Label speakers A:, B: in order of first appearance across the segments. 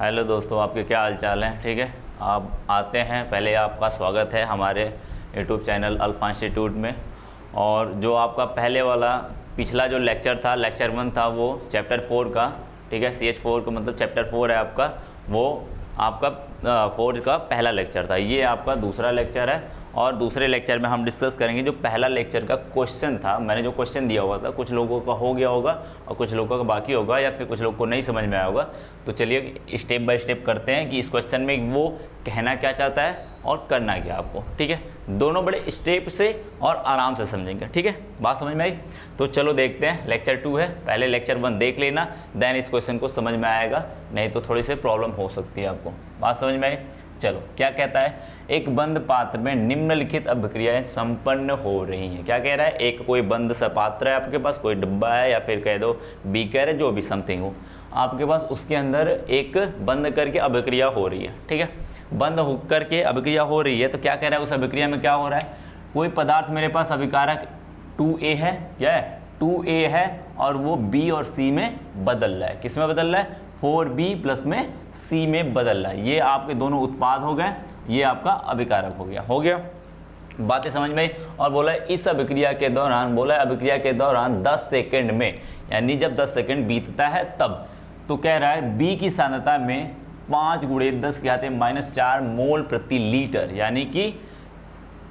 A: Hello दोस्तों, आपके क्या हाल चाल हैं? ठीक है, आप आते हैं। पहले आपका स्वागत है हमारे यूट्यूब चैनल अल्फा इंस्टीट्यूट में। और जो आपका पहले वाला पिछला जो लेक्चर था, लेक्चर 1 था, वो चैप्टर 4 का, ठीक है, CH4 का मतलब चैप्टर 4 है आपका, वो आपका 4 का पहला लेक्चर था। ये आपका दूसरा लेक्चर है और दूसरे लेक्चर में हम डिस्कस करेंगे जो पहला लेक्चर का क्वेश्चन था। मैंने जो क्वेश्चन दिया हुआ था, कुछ लोगों का हो गया होगा और कुछ लोगों का बाकी होगा, या फिर कुछ लोगों को नहीं समझ में आया होगा। तो चलिए स्टेप बाय स्टेप करते हैं कि इस क्वेश्चन में वो कहना क्या चाहता है और करना क्या आपको। ठीक है, दोनों बड़े स्टेप से और आराम से समझेंगे। ठीक है, बात समझ में आई? तो चलो देखते हैं। लेक्चर 2 है, पहले लेक्चर 1 देख लेना, देन इस क्वेश्चन को समझ में आएगा, नहीं तो थोड़ी सी प्रॉब्लम हो सकती है आपको। बात समझ में आई? चलो, क्या कहता है, एक बंद पात्र में निम्नलिखित अभिक्रियाएं संपन्न हो रही हैं। क्या कह रहा है, एक कोई बंद सा पात्र है आपके पास, कोई डब्बा है या फिर कह दो बीकर है, जो भी समथिंग हो आपके पास, उसके अंदर एक बंद करके अभिक्रिया हो रही है। ठीक है, बंद हो करके अभिक्रिया हो रही है, तो क्या कह रहा है, उस अभिक्रिया में क्या हो रहा है, कोई पदार्थ मेरे पास अभिकारक 2A है, क्या है 2A है, और वो B और C में बदल रहा है। किस में बदल रहा है, 4B प्लस में C में बदल रहा है। ये आपके दोनों उत्पाद हो गए, ये आपका अभिकारक हो गया। बातें समझ में आई? और बोला इस अभिक्रिया के दौरान, बोला अभिक्रिया के दौरान 10 सेकंड में, यानी जब 10 सेकंड बीतता है तब, तो कह रहा है B की सांद्रता में 5 × 10⁻⁴ मोल प्रति लीटर यानी कि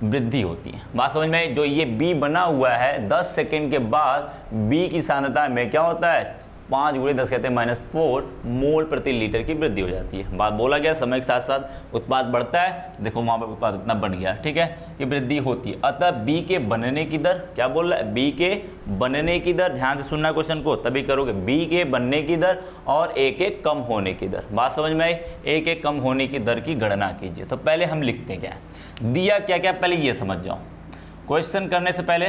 A: वृद्धि होती है। बात समझ में? जो ये B बना हुआ है, 10 सेकंड के बाद B की सांद्रता में क्या होता है, 5 × 10⁻⁴ मोल प्रति लीटर की वृद्धि हो जाती है। बात बोला गया, समय के साथ साथ उत्पाद बढ़ता है। देखो वहाँ पर उत्पाद इतना बढ़ गया, ठीक है, कि वृद्धि होती है। अतः B के बनने की दर, क्या बोल रहा है, B के बनने की दर, ध्यान से सुनना क्वेश्चन को तभी करोगे, B के बनने की दर और A के कम होने की दर। बात समझ में आई? A के कम होने की दर की गणना कीजिए। तो पहले हम लिखते क्या है, दिया क्या क्या, पहले ये समझ जाओ। क्वेश्चन करने से पहले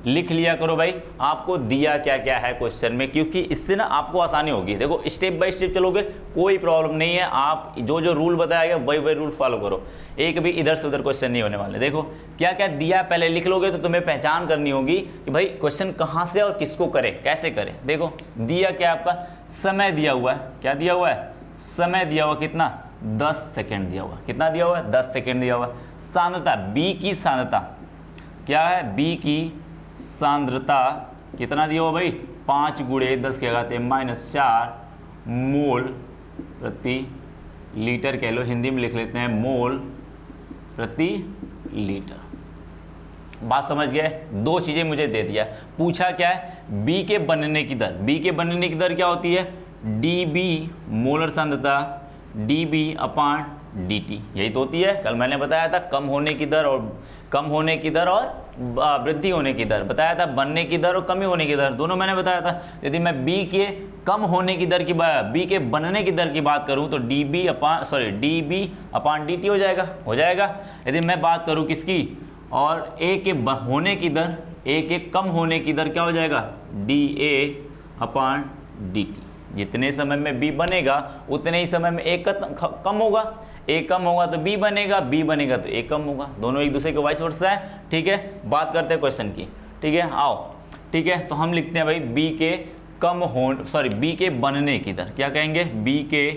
A: लिख लिया करो भाई, आपको दिया क्या क्या है क्वेश्चन में, क्योंकि इससे ना आपको आसानी होगी। देखो स्टेप बाय स्टेप चलोगे, कोई प्रॉब्लम नहीं है। आप जो जो रूल बताया गया वही रूल फॉलो करो, एक भी इधर से उधर क्वेश्चन नहीं होने वाले। देखो क्या क्या दिया पहले लिख लोगे तो तुम्हें पहचान करनी होगी कि भाई क्वेश्चन कहाँ से और किसको करे, कैसे करे। देखो दिया क्या, आपका समय दिया हुआ है, क्या दिया हुआ है, समय दिया हुआ, कितना, 10 सेकेंड दिया हुआ, कितना दिया हुआ है, 10 सेकेंड दिया हुआ। सांद्रता, B की सांद्रता क्या है, B की सांद्रता कितना दिया हुआ भाई, 5 × 10⁻⁴ मोल प्रति लीटर, कह लो, हिंदी में लिख लेते हैं मोल प्रति लीटर। बात समझ गए? दो चीज़ें मुझे दे दिया, पूछा क्या है, B के बनने की दर। B के बनने की दर क्या होती है, dB मोलर सांद्रता dB/dt, यही तो होती है। कल मैंने बताया था कम होने की दर और वृद्धि होने की दर बताया था, बनने की दर और कमी होने की दर दोनों मैंने बताया था। यदि मैं B के कम होने की दर की बात, B के बनने की दर की बात करूं तो dB/dt हो जाएगा। यदि मैं बात करूं किसकी, और A के होने की दर, A के कम होने की दर क्या हो जाएगा, dA/dt। जितने समय में B बनेगा उतने ही समय में A कम होगा, A कम होगा तो B बनेगा, B बनेगा तो A कम होगा, दोनों एक दूसरे के वाइस वर्सा है। ठीक है, बात करते हैं क्वेश्चन की। ठीक है, आओ, ठीक है, तो हम लिखते हैं भाई B के बनने की दर, क्या कहेंगे, B के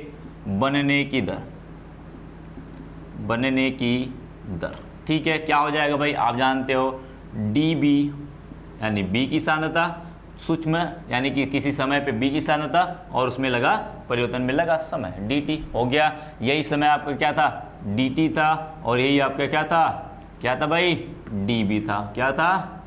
A: बनने की दर, ठीक है, क्या हो जाएगा भाई, आप जानते हो dB यानी B की सांद्रता, सूक्ष्म यानी कि किसी समय पे B की सांद्रता, और उसमें लगा परिवर्तन में लगा समय, dt हो गया। यही समय आपका क्या था, dt था, और यही आपका क्या था भाई, dB था, क्या था,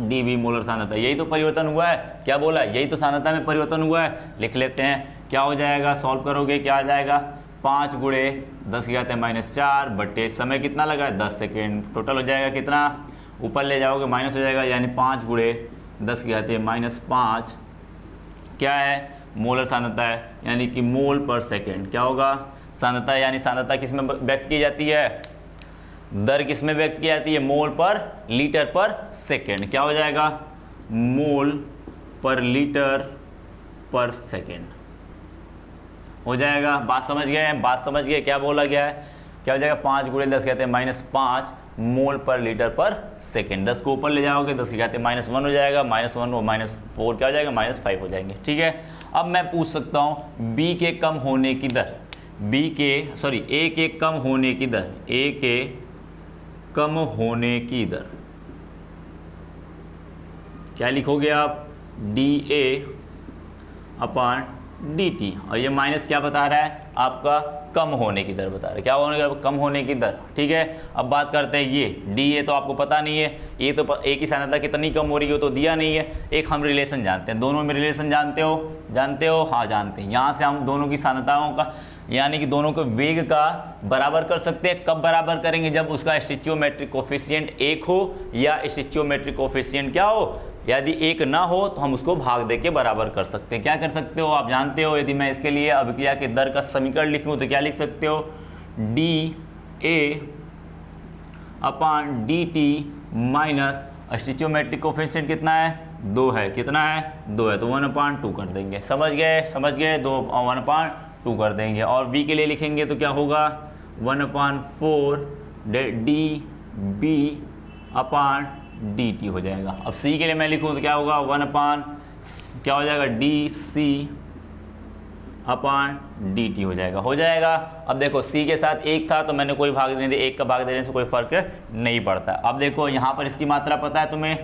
A: dB मोलर सांद्रता। यही तो परिवर्तन हुआ है, क्या बोला, यही तो सांद्रता में परिवर्तन हुआ है। लिख लेते हैं, क्या हो जाएगा, सॉल्व करोगे क्या आ जाएगा, 5 × 10⁻⁴ बटे समय कितना लगा है, 10 सेकेंड, टोटल हो जाएगा कितना, ऊपर ले जाओगे माइनस हो जाएगा, यानी 5 × 10⁻⁵ क्या है, मोलर सांद्रता है, यानी कि मोल पर सेकेंड। क्या होगा, सांद्रता, यानी सांद्रता किस में व्यक्त की जाती है, दर किस में व्यक्त की जाती है, मोल पर लीटर पर सेकेंड। क्या हो जाएगा, मोल पर लीटर पर सेकेंड हो जाएगा। बात समझ गए, क्या बोला गया है, क्या हो जाएगा, 5 × 10⁻⁵ मोल पर लीटर पर सेकेंड। 10 को ऊपर ले जाओगे, 10 की घात -1 हो जाएगा, -1 और -4 क्या हो जाएगा, -5 हो जाएंगे। ठीक है, अब मैं पूछ सकता हूँ b के कम होने की दर, a के कम होने की दर, a के कम होने की दर क्या लिखोगे आप, dA अपॉन dt, और ये माइनस क्या बता रहा है, आपका कम होने की दर बता रहा है, क्या होने का, कम होने की दर। ठीक है, अब बात करते हैं ये dA तो आपको पता नहीं है, ये तो A की सांद्रता कितनी कम हो रही हो तो दिया नहीं है। एक हम रिलेशन जानते हैं, दोनों में रिलेशन जानते हो, हाँ जानते हैं। यहाँ से हम दोनों की सांद्रताओं का यानी कि दोनों के वेग का बराबर कर सकते हैं। कब बराबर करेंगे, जब उसका स्टिचियोमेट्रिक कोफिशिएंट 1 हो या स्टिचियोमेट्रिक कोफिशिएंट क्या हो, यदि 1 ना हो तो हम उसको भाग दे के बराबर कर सकते हैं। क्या कर सकते हो, आप जानते हो, यदि मैं इसके लिए अभिक्रिया के दर का समीकरण लिखूं तो क्या लिख सकते हो, dA upon dt minus stoichiometric coefficient कितना है, 2 है, कितना है, 2 है, तो 1/2 कर देंगे। समझ गए 1/2 कर देंगे। और b के लिए लिखेंगे तो क्या होगा, 1/4 dB अपॉन dt हो जाएगा। अब c के लिए मैं लिखूँ तो क्या होगा, 1 क्या हो जाएगा, dC अपॉन dt हो जाएगा। अब देखो c के साथ 1 था तो मैंने कोई भाग नहीं दिया, 1 का भाग देने से कोई फर्क नहीं पड़ता। अब देखो यहाँ पर इसकी मात्रा पता है तुम्हें,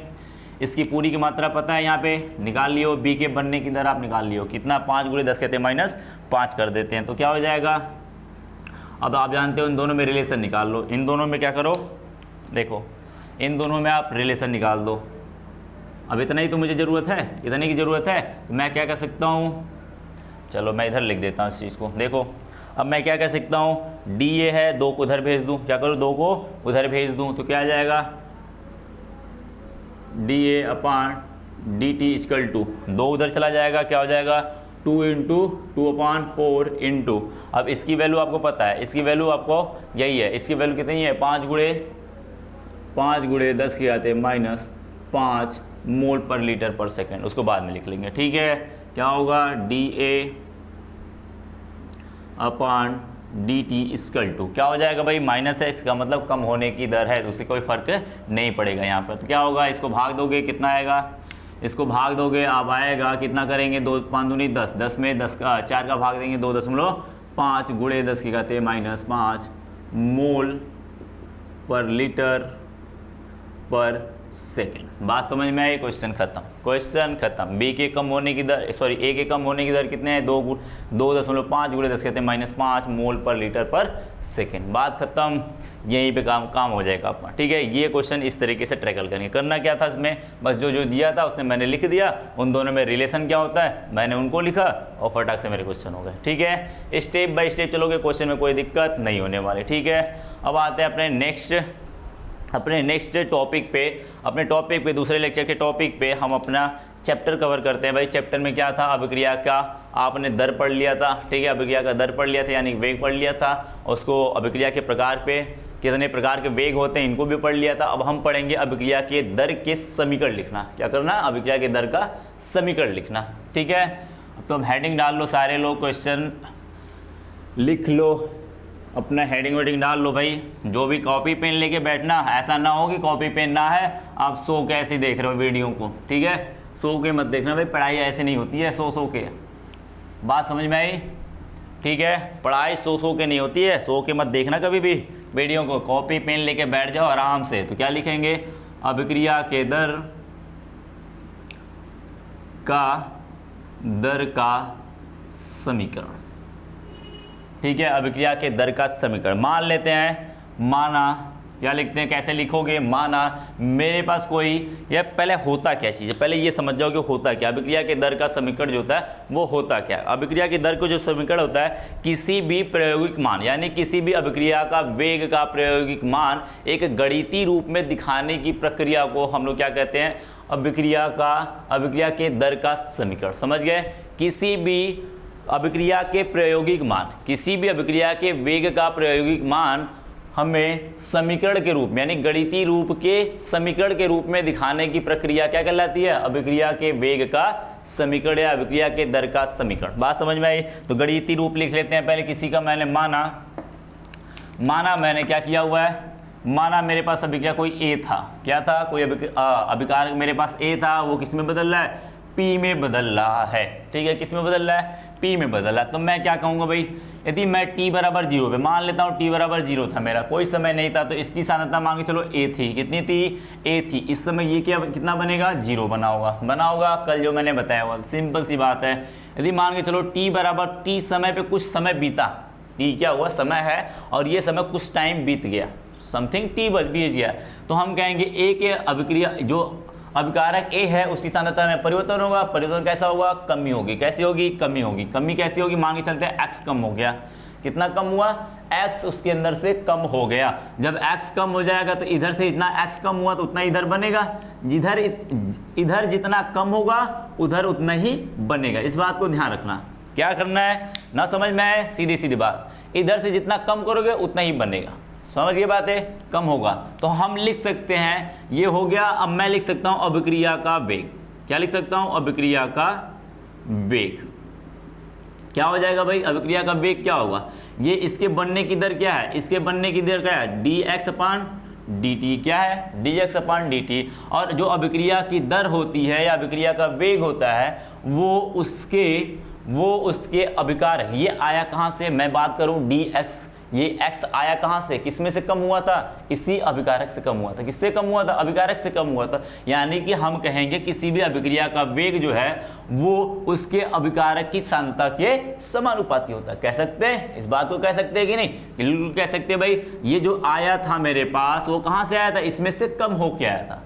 A: इसकी पूरी की मात्रा पता है, यहाँ पे निकाल लियो, b के बनने की दर आप निकाल लियो, कितना, 5 × 10 कहते हैं -5 कर देते हैं, तो क्या हो जाएगा। अब आप जानते हो इन दोनों में रिलेशन निकाल लो, इन दोनों में क्या करो, देखो इन दोनों में आप रिलेशन निकाल दो। अब इतना ही तो मुझे ज़रूरत है, इतने की ज़रूरत है, तो मैं क्या कर सकता हूँ, चलो मैं इधर लिख देता हूँ इस चीज़ को। देखो अब मैं क्या कह सकता हूँ, dA है, 2 को उधर भेज दूँ, क्या करूँ, 2 को उधर भेज दूँ, तो क्या आ जाएगा, dA upon dt equal to 2 उधर चला जाएगा, क्या हो जाएगा, 2 × 2/4 इंटू, अब इसकी वैल्यू आपको पता है, इसकी वैल्यू आपको यही है, इसकी वैल्यू कितनी है, 5 × 10 की आते हैं -5 मोल पर लीटर पर सेकेंड, उसको बाद में लिख लेंगे। ठीक है, क्या होगा, dA upon dt equal to क्या हो जाएगा भाई, माइनस है, इसका मतलब कम होने की दर है, तो उससे कोई फर्क नहीं पड़ेगा यहाँ पर। तो क्या होगा, इसको भाग दोगे, कितना आएगा, इसको भाग दोगे आप, आएगा कितना करेंगे, 2 5 दूनी 10, 10 में 10 का 4 का भाग देंगे, 2.5 × 10 की कहते हैं -5 मोल पर लीटर पर सेकेंड। बात समझ में आई, क्वेश्चन खत्म। b के कम होने की दर, a के कम होने की दर कितने हैं, 2.5 × 10 कहते हैं -5 मोल पर लीटर पर सेकेंड। बात खत्म, यहीं पे काम हो जाएगा आपका। ठीक है, ये क्वेश्चन इस तरीके से ट्रैकल करेंगे। करना क्या था इसमें, बस जो दिया था उसने मैंने लिख दिया, उन दोनों में रिलेशन क्या होता है मैंने उनको लिखा और फटाक से मेरे क्वेश्चन हो गए। ठीक है, स्टेप बाय स्टेप चलोगे, क्वेश्चन में कोई दिक्कत नहीं होने वाली। ठीक है, अब आते हैं अपने नेक्स्ट टॉपिक पे, दूसरे लेक्चर के टॉपिक पे हम अपना चैप्टर कवर करते हैं। भाई चैप्टर में क्या था, अभिक्रिया का आपने दर पढ़ लिया था। ठीक है, अभिक्रिया का दर पढ़ लिया था, यानी वेग पढ़ लिया था, उसको अभिक्रिया के प्रकार पे कितने प्रकार के वेग होते हैं इनको भी पढ़ लिया था। अब हम पढ़ेंगे अभिक्रिया के दर के समीकरण लिखना। क्या करना, अभिक्रिया के दर का समीकरण लिखना। ठीक है, अब तो अब हेडिंग डाल लो, सारे लोग क्वेश्चन लिख लो, अपना हेडिंग वेडिंग डाल लो। भाई जो भी कॉपी पेन लेके बैठना, ऐसा ना हो कि कॉपी पेन ना है आप सो के ऐसे देख रहे हो वीडियो को। ठीक है, सो के मत देखना भाई, पढ़ाई ऐसे नहीं होती है सो के। बात समझ में आई? ठीक है, पढ़ाई सो के नहीं होती है, सो के मत देखना कभी भी वीडियो को, कॉपी पेन लेके बैठ जाओ आराम से। तो क्या लिखेंगे, अभिक्रिया के दर का समीकरण। ठीक है, अभिक्रिया के दर का समीकरण मान लेते हैं, माना क्या लिखते हैं, कैसे लिखोगे, माना मेरे पास कोई, यह पहले होता क्या चीज़ है, पहले ये समझ जाओ कि होता क्या। अभिक्रिया के दर का समीकरण जो होता है वो होता क्या है। अभिक्रिया की दर को जो समीकरण होता है, किसी भी प्रायोगिक मान यानी किसी भी अभिक्रिया का वेग का प्रायोगिक मान एक गणितीय रूप में दिखाने की प्रक्रिया को हम लोग क्या कहते हैं, अभिक्रिया के दर का समीकरण। समझ गए, किसी भी अभिक्रिया के प्रायोगिक मान, किसी भी अभिक्रिया के वेग का प्रायोगिक मान हमें समीकरण के रूप में यानी गणितीय रूप के समीकरण के रूप में दिखाने की प्रक्रिया क्या कहलाती है, अभिक्रिया के वेग का समीकरण या अभिक्रिया के दर का समीकरण। बात समझ में आई? तो गणितीय रूप लिख लेते हैं। पहले किसी का मैंने माना मैंने क्या किया हुआ है, माना मेरे पास अभिक्रिया कोई ए था, क्या था, कोई अभिकार मेरे पास ए था, वो किस में बदल रहा है, P में बदल रहा है। ठीक है, किस में बदल रहा है? P में बदल रहा है। तो मैं क्या कहूँगा भाई, यदि मैं t बराबर 0 पे मान लेता हूँ, t बराबर 0 था, मेरा कोई समय नहीं था, तो इसकी सांद्रता मान के चलो a थी। कितनी थी? a थी। इस समय ये क्या कितना बनेगा? 0 बना होगा कल जो मैंने बताया हुआ। सिंपल सी बात है। यदि मान के चलो t बराबर t समय पे कुछ समय बीता, t क्या हुआ? समय है, और ये समय कुछ टाइम बीत गया, समथिंग t बीत गया, तो हम कहेंगे a के अभिक्रिया जो अभिकारक A है उसकी सांद्रता में परिवर्तन होगा। परिवर्तन कैसा होगा? कमी होगी। कैसी होगी? कमी होगी। कमी कैसी होगी? मान के चलते हैं x कम हो गया। कितना कम हुआ? x उसके अंदर से कम हो गया। जब x कम हो जाएगा तो इधर से इतना x कम हुआ तो उतना इधर बनेगा। इधर जितना कम होगा उधर उतना ही बनेगा। इस बात को ध्यान रखना। क्या करना है ना, समझ में आए? सीधी सीधी बात, इधर से जितना कम करोगे उतना ही बनेगा। समझ गए बात है? कम होगा तो हम लिख सकते हैं, ये हो गया। अब मैं लिख सकता हूं अभिक्रिया का वेग। क्या लिख सकता हूं? अभिक्रिया का वेग। क्या हो जाएगा भाई? अभिक्रिया का वेग क्या होगा? ये इसके बनने की दर क्या है? इसके बनने की दर क्या है? dx/dt। क्या है? dx/dt। और जो अभिक्रिया की दर होती है या अभिक्रिया का वेग होता है वो उसके अभिकार है। ये आया कहाँ से? मैं बात करूं dx, ये x आया कहाँ से? किस में से कम हुआ था? इसी अभिकारक से कम हुआ था। किससे कम हुआ था? अभिकारक से कम हुआ था। यानी कि हम कहेंगे किसी भी अभिक्रिया का वेग जो है वो उसके अभिकारक की सांद्रता के समानुपाती होता है। कह सकते हैं? इस बात को कह सकते हैं कि नहीं? बिल्कुल कह सकते हैं भाई। ये जो आया था मेरे पास वो कहाँ से आया था? इसमें से कम होके आया था।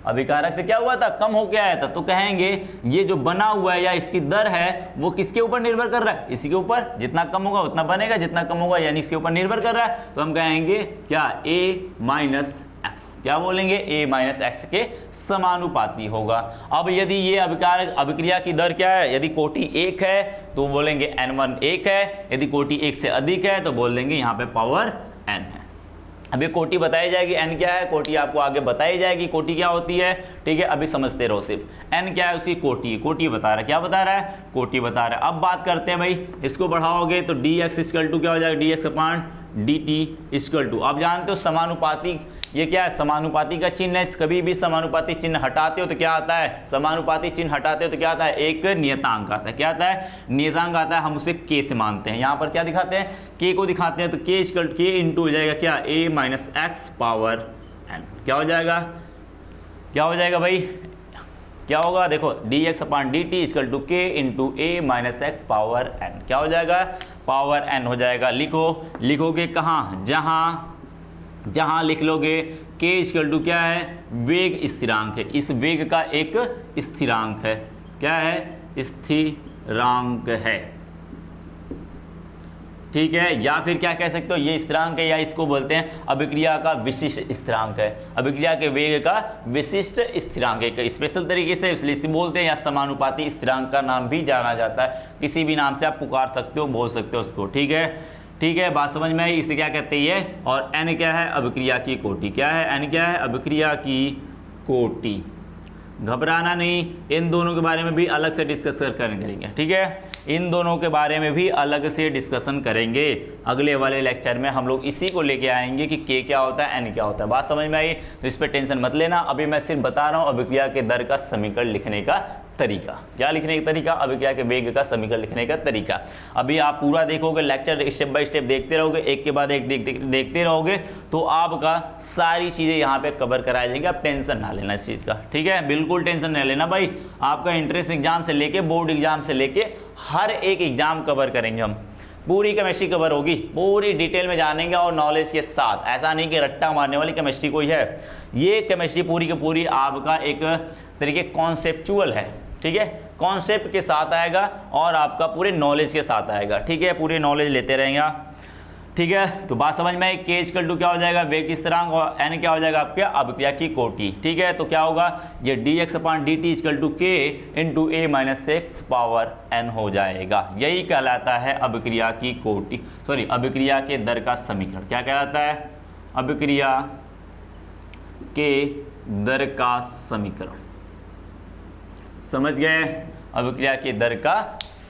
A: अभिकारक से क्या हुआ था? कम होके आया था। तो कहेंगे ये जो बना हुआ है या इसकी दर है वो किसके ऊपर निर्भर कर रहा है? इसी के ऊपर। जितना कम होगा उतना बनेगा, जितना कम होगा यानी इसके ऊपर निर्भर कर रहा है। तो हम कहेंगे क्या? a minus x. क्या बोलेंगे? a माइनस एक्स के समानुपाती होगा। अब यदि ये अभिक्रिया की दर क्या है? यदि कोटि 1 है तो बोलेंगे n1 1 है। यदि कोटि 1 से अधिक है तो बोल देंगे यहाँ पे पावर n है। अभी कोटि बताई जाएगी, n क्या है? कोटि आपको आगे बताई जाएगी कोटि क्या होती है। ठीक है, अभी समझते रहो सिर्फ। n क्या है? उसकी कोटि बता रहा है। क्या बता रहा है? कोटि बता रहा है। अब बात करते हैं भाई, इसको बढ़ाओगे तो dx इक्वल टू क्या हो जाएगा? dx/dt इक्वल टू, आप जानते हो समानुपाती, ये क्या है? समानुपाती का चिन्ह है। कभी भी समानुपाती चिन्ह हटाते हो तो क्या आता है? समानुपाती चिन्ह हटाते हो तो क्या आता है? एक नियतांक आता है। क्या आता है? नियतांक आता है। हम उसे k से मानते हैं। यहाँ पर क्या दिखाते हैं? k को दिखाते हैं। तो k इंटू हो जाएगा क्या? a minus x power n। क्या हो जाएगा? क्या हो जाएगा भाई? क्या होगा? देखो dx/dt equal to k into a minus x power n। क्या हो जाएगा? पावर n हो जाएगा। लिखोगे कहाँ? जहाँ लिख लोगे k इक्वल टू क्या है? वेग स्थिरांक है। इस वेग का एक स्थिरांक है। क्या है? स्थिरांक है। ठीक है, या फिर क्या कह सकते हो? ये स्थिरांक है, या इसको बोलते हैं अभिक्रिया का विशिष्ट स्थिरांक है। अभिक्रिया के वेग का विशिष्ट स्थिरांक है स्पेशल तरीके से, इसलिए इसे बोलते हैं, या समानुपाती स्थिरांक का नाम भी जाना जाता है। किसी भी नाम से आप पुकार सकते हो, बोल सकते हो उसको। ठीक है, बात समझ में आई? इसे क्या कहते हैं ये? और n क्या है? अभिक्रिया की कोटि। क्या है? n क्या है? अभिक्रिया की कोटि। घबराना नहीं, इन दोनों के बारे में भी अलग से डिस्कस करेंगे। ठीक है, इन दोनों के बारे में भी अलग से डिस्कशन करेंगे। अगले वाले लेक्चर में हम लोग इसी को लेके आएंगे कि k क्या होता है, n क्या होता है। बात समझ में आई? तो इस पर टेंशन मत लेना। अभी मैं सिर्फ बता रहा हूँ अभिक्रिया के दर का समीकरण लिखने का तरीका। क्या लिखने का तरीका? अभिक्रिया के वेग का समीकरण लिखने का तरीका। अभी आप पूरा देखोगे, लेक्चर स्टेप बाय स्टेप देखते रहोगे, एक के बाद एक देखते रहोगे तो आपका सारी चीज़ें यहाँ पे कवर कराई जाएंगी। आप टेंशन ना लेना इस चीज़ का। ठीक है, बिल्कुल टेंशन नहीं लेना भाई। आपका इंट्रेंस एग्जाम से लेके बोर्ड एग्जाम से लेके हर एक एग्जाम कवर करेंगे हम। पूरी केमिस्ट्री कवर होगी, पूरी डिटेल में जानेंगे और नॉलेज के साथ। ऐसा नहीं कि रट्टा मारने वाली केमिस्ट्री कोई है। ये केमिस्ट्री पूरी की पूरी आपका एक तरीके कॉन्सेप्चुअल है। ठीक है, कॉन्सेप्ट के साथ आएगा और आपका पूरे नॉलेज के साथ आएगा। ठीक है, पूरे नॉलेज लेते रहेंगे। ठीक है, तो बात समझ में आई? k इक्वल टू क्या हो जाएगा? वेग स्थिरांक, और n क्या हो जाएगा? आपके अभिक्रिया की कोटि। ठीक है, तो क्या होगा? ये dx/dt equal to k into a minus x power n हो जाएगा। यही कहलाता है अभिक्रिया की कोटि, सॉरी अभिक्रिया के दर का समीकरण। क्या कहलाता है? अभिक्रिया के दर का समीकरण। समझ गए? अभिक्रिया की दर का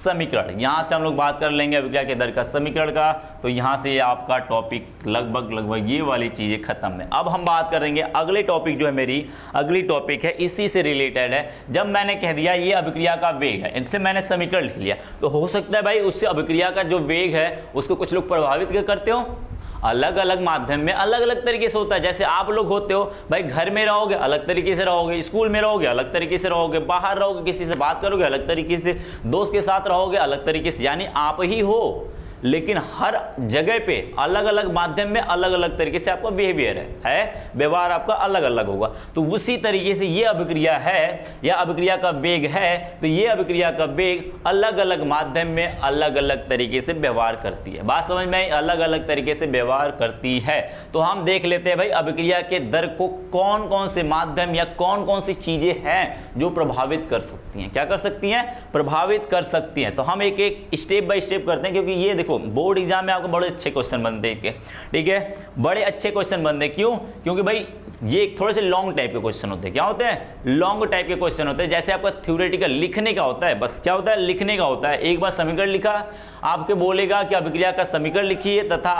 A: समीकरण, यहाँ से हम लोग बात कर लेंगे अभिक्रिया के दर का समीकरण का। तो यहाँ से आपका टॉपिक लगभग ये वाली चीज़ें खत्म है। अब हम बात करेंगे अगले टॉपिक जो है, मेरी अगली टॉपिक है इसी से रिलेटेड है। जब मैंने कह दिया ये अभिक्रिया का वेग है, इनसे मैंने समीकरण लिख लिया, तो हो सकता है भाई उससे अभिक्रिया का जो वेग है उसको कुछ लोग प्रभावित करते हो। अलग अलग माध्यम में अलग अलग तरीके से होता है। जैसे आप लोग होते हो भाई, घर में रहोगे अलग तरीके से रहोगे, स्कूल में रहोगे अलग तरीके से रहोगे, बाहर रहोगे किसी से बात करोगे अलग तरीके से, दोस्त के साथ रहोगे अलग तरीके से, यानी आप ही हो, लेकिन हर जगह पे अलग अलग माध्यम में अलग अलग तरीके से आपका बिहेवियर है, व्यवहार आपका अलग अलग होगा। तो उसी तरीके से ये अभिक्रिया है या अभिक्रिया का वेग है, तो ये अभिक्रिया का वेग अलग अलग माध्यम में अलग अलग तरीके से व्यवहार करती है। बात समझ में आई? अलग अलग तरीके से व्यवहार करती है। तो हम देख लेते हैं भाई अभिक्रिया के दर को कौन कौन से माध्यम या कौन कौन सी चीजें हैं जो प्रभावित कर सकती हैं। क्या कर सकती हैं? प्रभावित कर सकती हैं। तो हम एक एक स्टेप बाय स्टेप करते हैं, क्योंकि ये देखो बोर्ड एग्जाम में आपको बड़े अच्छे क्वेश्चन बनते हैं, ठीक है, बड़े अच्छे क्वेश्चन बनते हैं। क्यों? क्योंकि भाई ये थोड़े से लॉन्ग टाइप के क्वेश्चन होते हैं। क्या होते हैं? लॉन्ग टाइप के क्वेश्चन होते हैं। जैसे आपका थ्योरेटिकल लिखने का होता है, बस क्या होता है? लिखने का होता है। एक बार समीकरण लिखा, आपके बोलेगा कि अभिक्रिया का समीकरण लिखिए तथा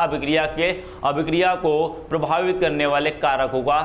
A: अभिक्रिया को प्रभावित करने वाले कारकों का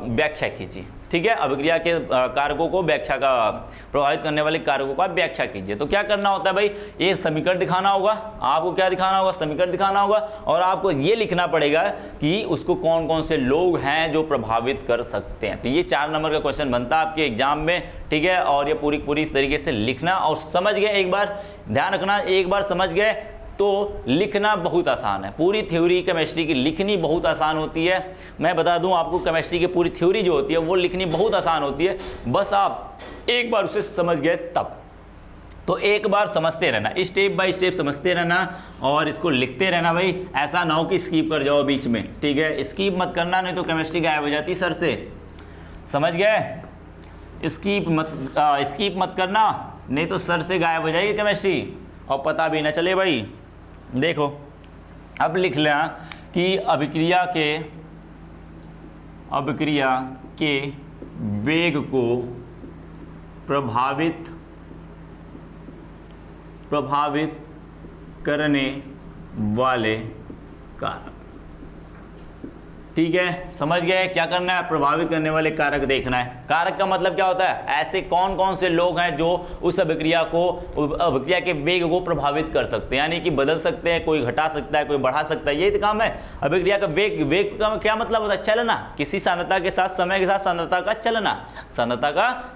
A: व्याख्या कीजिए। ठीक है, अभिक्रिया के कारकों को व्याख्या का प्रभावित करने वाले कारकों का व्याख्या कीजिए। तो क्या करना होता है भाई? ये समीकरण दिखाना होगा आपको। क्या दिखाना होगा? समीकरण दिखाना होगा। और आपको ये लिखना पड़ेगा कि उसको कौन कौन से लोग हैं जो प्रभावित कर सकते हैं। तो ये 4 नंबर का क्वेश्चन बनता है आपके एग्जाम में, ठीक है। और ये पूरी इस तरीके से लिखना और समझ गए। एक बार ध्यान रखना, एक बार समझ गए तो लिखना बहुत आसान है। पूरी थ्योरी केमिस्ट्री की लिखनी बहुत आसान होती है। मैं बता दूं आपको, केमिस्ट्री की पूरी थ्योरी जो होती है वो लिखनी बहुत आसान होती है। बस आप एक बार उसे समझ गए तब। तो एक बार समझते रहना, स्टेप बाय स्टेप समझते रहना और इसको लिखते रहना भाई। ऐसा ना हो कि स्किप कर जाओ बीच में, ठीक है। स्किप मत करना, नहीं तो केमिस्ट्री गायब हो जाती सर से। समझ गए? स्किप मत करना, नहीं तो सर से गायब हो जाएगी केमिस्ट्री और पता भी ना चले भाई। देखो अब लिख लें कि अभिक्रिया के वेग को प्रभावित करने वाले कारक। ठीक है, समझ गए? क्या करना है? प्रभावित करने वाले कारक देखना है। कारक का मतलब क्या होता है? ऐसे कौन कौन से लोग हैं जो उस अभिक्रिया के वेग को प्रभावित कर सकते हैं, यानी कि बदल सकते हैं। कोई घटा सकता है, कोई बढ़ा सकता है, यही तो काम है। अभिक्रिया का वेग का क्या मतलब होता है? चलना, किसी सांद्रता के साथ, समय के साथ सांद्रता का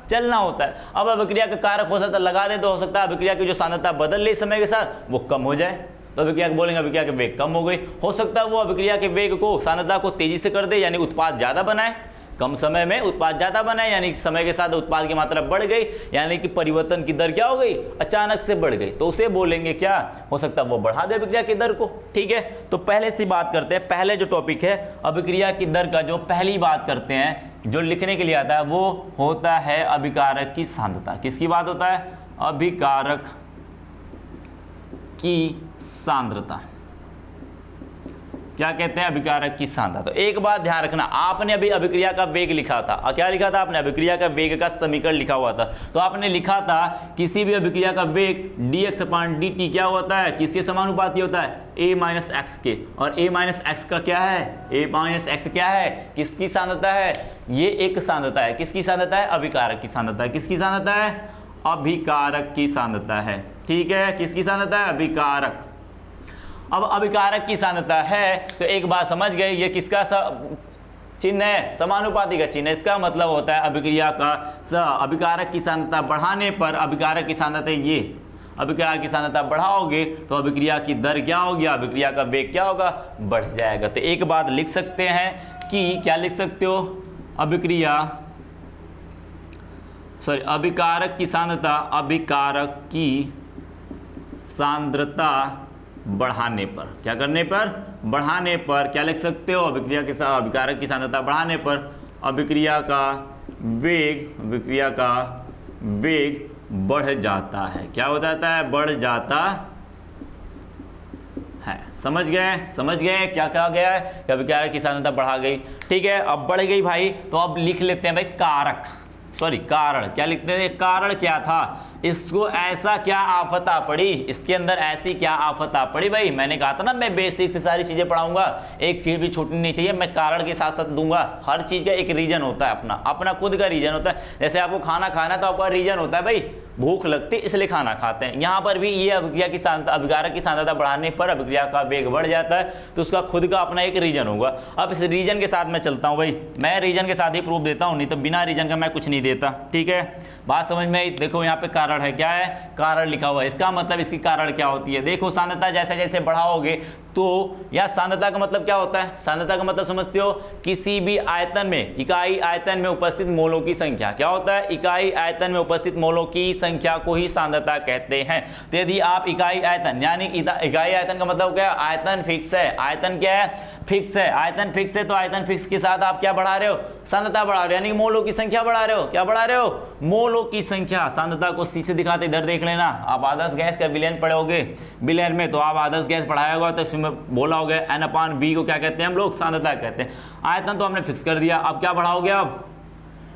A: चलना होता है। अब अभिक्रिया का कारक हो सकता है लगा दें, तो हो सकता है अभिक्रिया की जो सांद्रता बदल रही समय के साथ वो कम हो जाए, तो अभिक्रिया बोलेंगे अभिक्रिया के वेग कम हो गई। हो सकता है वो अभिक्रिया के वेग को, सांद्रता को तेजी से कर दे, यानी उत्पाद ज़्यादा बनाए। कम समय में उत्पाद ज़्यादा बनाए, यानी कि समय के साथ उत्पाद की मात्रा बढ़ गई, यानी कि परिवर्तन की दर क्या हो गई? अचानक से बढ़ गई। तो उसे बोलेंगे क्या? हो सकता है वो बढ़ा दे अभिक्रिया की दर को। ठीक है, तो पहले से बात करते हैं। पहले जो टॉपिक है अभिक्रिया की दर का, जो पहली बात करते हैं, जो लिखने के लिए आता है, वो होता है अभिकारक की सांद्रता। किसकी बात होता है? अभिकारक की सांद्रता। क्या कहते हैं? अभिकारक की सांद्रता। तो एक बात ध्यान रखना, आपने अभी अभिक्रिया का वेग लिखा था। क्या लिखा था आपने? अभिक्रिया का वेग का समीकरण लिखा हुआ था। तो आपने लिखा था किसी भी अभिक्रिया का वेग dx/dt क्या होता है? किसके समानुपाती होता है? a - x के। और a - x का क्या है? a - x क्या है? किसकी सांद्रता है? ये एक सांद्रता है। किसकी सांद्रता है? अभिकारक की सांद्रता है। किसकी सांद्रता है? अभिकारक की सांद्रता है। ठीक है, किसकी सांद्रता है? अभिकारक। अब अभिकारक की सांद्रता है, तो एक बात समझ गए, ये किसका चिन्ह है? समानुपाती का चिन्ह। इसका मतलब होता है अभिकारक की सांद्रता बढ़ाने पर, अभिकारक की सांद्रता ये, अभिक्रिया की सांद्रता बढ़ाओगे तो अभिक्रिया की दर क्या होगी? अभिक्रिया का वेग क्या होगा? बढ़ जाएगा। तो एक बात लिख सकते हैं कि, क्या लिख सकते हो? अभिकारक की सांद्रता बढ़ाने पर, क्या करने पर? बढ़ाने पर क्या लिख सकते हो? अभिकारक की सांद्रता बढ़ाने पर अभिक्रिया का वेग बढ़ जाता है। क्या हो जाता है? बढ़ जाता है। समझ गए क्या कहा गया है? कि अभिक्रिया की सांद्रता बढ़ा गई। ठीक है, अब बढ़ गई भाई, तो अब लिख लेते हैं भाई कारक। सॉरी कारण, क्या लिखते थे, कारण क्या था, इसको ऐसा क्या आफत आ पड़ी, इसके अंदर ऐसी क्या आफत आ पड़ी। भाई मैंने कहा था ना मैं बेसिक से सारी चीजें पढ़ाऊंगा, एक चीज भी छूटनी नहीं चाहिए, मैं कारण के साथ साथ दूंगा। हर चीज का एक रीजन होता है, अपना अपना खुद का रीजन होता है। जैसे आपको खाना खाना तो आपका रीजन होता है, भाई भूख लगती इसलिए खाना खाते हैं। यहाँ पर भी ये अभिक्रिया की अभिकारक की सांद्रता बढ़ाने पर अभिक्रिया का वेग बढ़ जाता है, तो उसका खुद का अपना एक रीजन होगा। अब इस रीजन के साथ मैं चलता हूँ, भाई मैं रीजन के साथ ही प्रूफ देता हूँ, नहीं तो बिना रीजन का मैं कुछ नहीं देता। ठीक है, बात समझ में आई। देखो यहाँ पे कारण है, क्या है, कारण लिखा हुआ है, इसका मतलब इसकी कारण क्या होती है। देखो सांद्रता जैसे जैसे बढ़ाओगे तो या सांद्रता का मतलब क्या होता है, सांद्रता का मतलब समझते हो, किसी भी आयतन में, इकाई आयतन में उपस्थित मोलों की संख्या। क्या होता है, इकाई आयतन में उपस्थित मोलों की संख्या को ही सांद्रता कहते हैं। तो यदि आप इकाई आयतन, यानी इकाई आयतन का मतलब क्या है, आयतन फिक्स है, आयतन क्या है, फिक्स है, आयतन फिक्स है, तो आयतन फिक्स के साथ आप क्या बढ़ा रहे हो, सांद्रता बढ़ा रहे हो, यानी मोलों की संख्या बढ़ा रहे हो। क्या बढ़ा रहे हो, मोलों की संख्या। सांद्रता को सी से दिखाते, इधर देख लेना, आप आदर्श गैस का विलयन पढ़ोगे विलयन में, तो आप आदर्श गैस पढ़ाया होगा तो इसमें बोला होगा N/V को क्या कहते हैं हम लोग, सांद्रता कहते हैं। आयतन तो हमने फिक्स कर दिया, अब क्या बढ़ाओगे, अब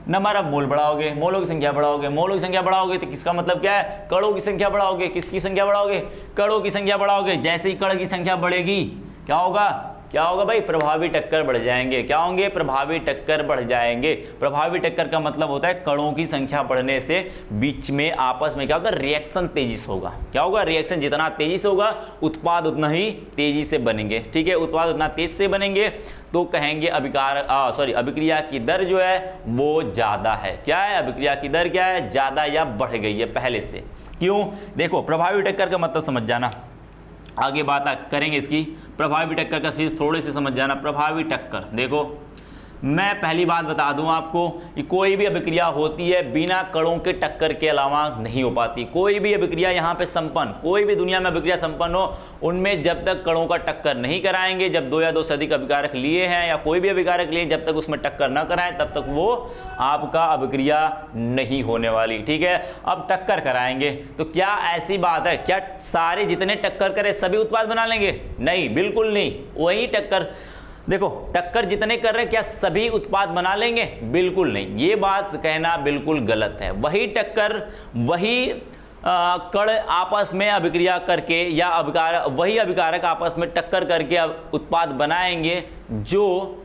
A: नंबर ऑफ मोल बढ़ाओगे, मोलों की संख्या बढ़ाओगे। मोलों की संख्या बढ़ाओगे तो किसका मतलब क्या है, कणों की संख्या बढ़ाओगे। किसकी संख्या बढ़ाओगे, कणों की संख्या बढ़ाओगे। जैसे ही कण की संख्या बढ़ेगी क्या होगा, क्या होगा भाई, प्रभावी टक्कर बढ़ जाएंगे। क्या होंगे, प्रभावी टक्कर बढ़ जाएंगे। प्रभावी टक्कर का मतलब होता है कणों की संख्या बढ़ने से बीच में आपस में क्या होगा, रिएक्शन तेजी से होगा। क्या होगा, रिएक्शन जितना तेजी से होगा उत्पाद उतना ही तेजी से बनेंगे। ठीक है, उत्पाद उतना तेज से बनेंगे तो कहेंगे अभिक्रिया की दर जो है वो ज्यादा है। क्या है, अभिक्रिया की दर क्या है, ज्यादा या बढ़ गई है पहले से। क्यों, देखो प्रभावी टक्कर का मतलब समझ जाना, आगे बात करेंगे इसकी। प्रभावी टक्कर का चीज थोड़े से समझ जाना। प्रभावी टक्कर, देखो मैं पहली बात बता दूं आपको कि कोई भी अभिक्रिया होती है बिना कणों के टक्कर के अलावा नहीं हो पाती। कोई भी अभिक्रिया यहाँ पे संपन्न, कोई भी दुनिया में अभिक्रिया संपन्न हो, उनमें जब तक कणों का टक्कर नहीं कराएंगे, जब दो या दो से अधिक अभिकारक लिए हैं या कोई भी अभिकारक लिए, जब तक उसमें टक्कर न कराएं तब तक वो आपका अभिक्रिया नहीं होने वाली। ठीक है, अब टक्कर कराएंगे तो क्या ऐसी बात है, क्या सारे जितने टक्कर करे सभी उत्पाद बना लेंगे, नहीं, बिल्कुल नहीं। वही टक्कर, देखो टक्कर जितने कर रहे हैं क्या सभी उत्पाद बना लेंगे, बिल्कुल नहीं। ये बात कहना बिल्कुल गलत है। वही टक्कर, वही कण आपस में अभिक्रिया करके या वही अभिकारक आपस में टक्कर करके उत्पाद बनाएंगे जो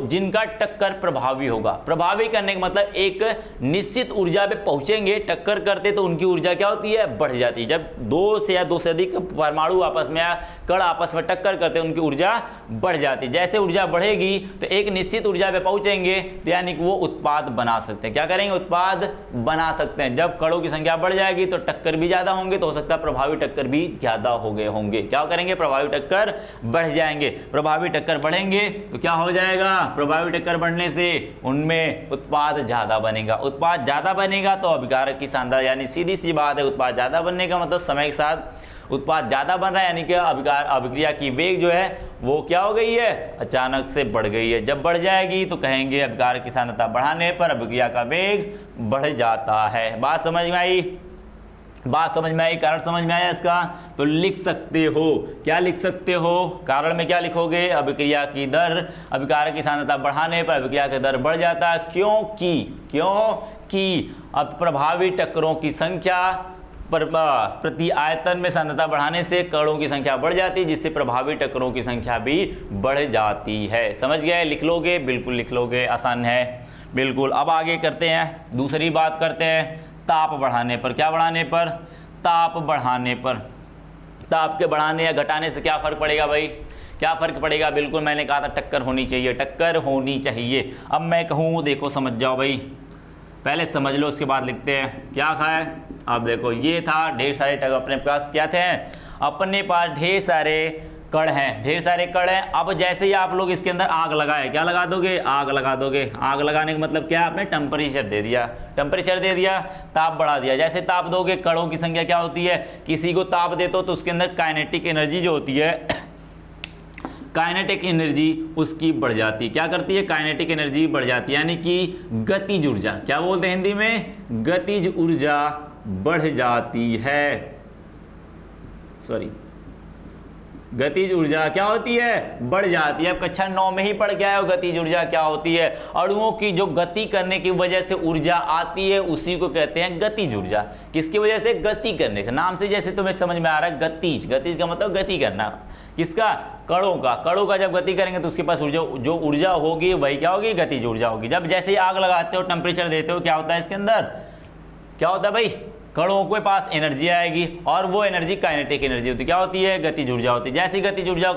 A: जिनका टक्कर प्रभावी होगा। प्रभावी करने का मतलब एक निश्चित ऊर्जा पे पहुंचेंगे, टक्कर करते तो उनकी ऊर्जा क्या होती है, बढ़ जाती है। जब दो से अधिक परमाणु आपस में या कण आपस में टक्कर करते हैं उनकी ऊर्जा बढ़ जाती है। जैसे ऊर्जा बढ़ेगी तो एक निश्चित ऊर्जा पे पहुंचेंगे तो यानी कि वो उत्पाद बना सकते हैं। क्या करेंगे, उत्पाद बना सकते हैं। जब कणों की संख्या बढ़ जाएगी तो टक्कर भी ज्यादा होंगे, तो हो सकता है प्रभावी टक्कर भी ज्यादा हो गए होंगे। क्या करेंगे, प्रभावी टक्कर बढ़ जाएंगे। प्रभावी टक्कर बढ़ेंगे तो क्या हो जाएगा, प्रभावी टक्कर बढ़ने से उनमें उत्पाद ज्यादा बनेगा। उत्पाद ज्यादा बनेगा तो अभिकारक की सांद्रता, यानी सीधी सी बात है, उत्पाद ज्यादा बनने का मतलब समय के साथ उत्पाद ज्यादा बन रहा है, यानी कि अभिक्रिया की वेग जो है वो क्या हो गई है, अचानक से बढ़ गई है। जब बढ़ जाएगी तो कहेंगे अभिकारक की सांद्रता बढ़ाने पर अभिक्रिया का वेग बढ़ जाता है। बात समझ में आई, बात समझ में आई, कारण समझ में आया इसका, तो लिख सकते हो। क्या लिख सकते हो, कारण में क्या लिखोगे, अभिक्रिया की दर, अभिकारक की सांद्रता बढ़ाने पर अभिक्रिया की दर बढ़ जाता है, क्योंकि अब प्रभावी टक्करों की संख्या प्रति आयतन में सांद्रता बढ़ाने से कणों की संख्या बढ़ जाती है, जिससे प्रभावी टक्करों की संख्या भी बढ़ जाती है। समझ गए, लिख लोगे, बिल्कुल लिख लोगे, आसान है बिल्कुल। अब आगे करते हैं, दूसरी बात करते हैं ताप बढ़ाने पर। क्या बढ़ाने पर, ताप बढ़ाने पर। ताप के बढ़ाने या घटाने से क्या फर्क पड़ेगा भाई, क्या फर्क पड़ेगा, बिल्कुल मैंने कहा था टक्कर होनी चाहिए, टक्कर होनी चाहिए। अब मैं कहूँ, देखो समझ जाओ भाई, पहले समझ लो उसके बाद लिखते हैं क्या है। अब देखो ये था, ढेर सारे टग अपने पास क्या थे, अपने पास ढेर सारे कण हैं, ढेर सारे कण हैं। अब जैसे ही आप लोग इसके अंदर आग लगाए, क्या लगा दोगे, आग लगा दोगे। आग लगाने का मतलब क्या, आपने टेम्परेचर दे दिया, टेम्परेचर दे दिया, ताप बढ़ा दिया। जैसे ताप दोगे, कणों की संख्या क्या होती है, किसी को ताप देते हो तो उसके अंदर काइनेटिक एनर्जी जो होती है, काइनेटिक एनर्जी उसकी बढ़ जाती है। क्या करती है, काइनेटिक एनर्जी बढ़ जाती है, यानी कि गतिज ऊर्जा, क्या बोलते हैं हिंदी में, गतिज ऊर्जा बढ़ जाती है। सॉरी, गतिज ऊर्जा क्या होती है, बढ़ जाती है। अब कक्षा 9 में ही पढ़ के आए हो गतिज ऊर्जा क्या होती है। अणुओं की जो गति करने की वजह से ऊर्जा आती है उसी को कहते हैं गतिज ऊर्जा। किसकी वजह से, गति करने से। नाम से जैसे तुम्हें समझ में आ रहा है गतिज, गतिज का मतलब गति करना। किसका, कणों का। कणों का जब गति करेंगे तो उसके पास ऊर्जा, जो ऊर्जा होगी वही क्या होगी, गतिज ऊर्जा होगी। जब जैसे ही आग लगाते हो, टेम्परेचर देते हो, क्या होता है इसके अंदर, क्या होता है भाई, कणों के पास एनर्जी आएगी और वो एनर्जी काइनेटिक एनर्जी होती है। क्या होती है, गतिज ऊर्जा होती है। जैसी गतिज ऊर्जा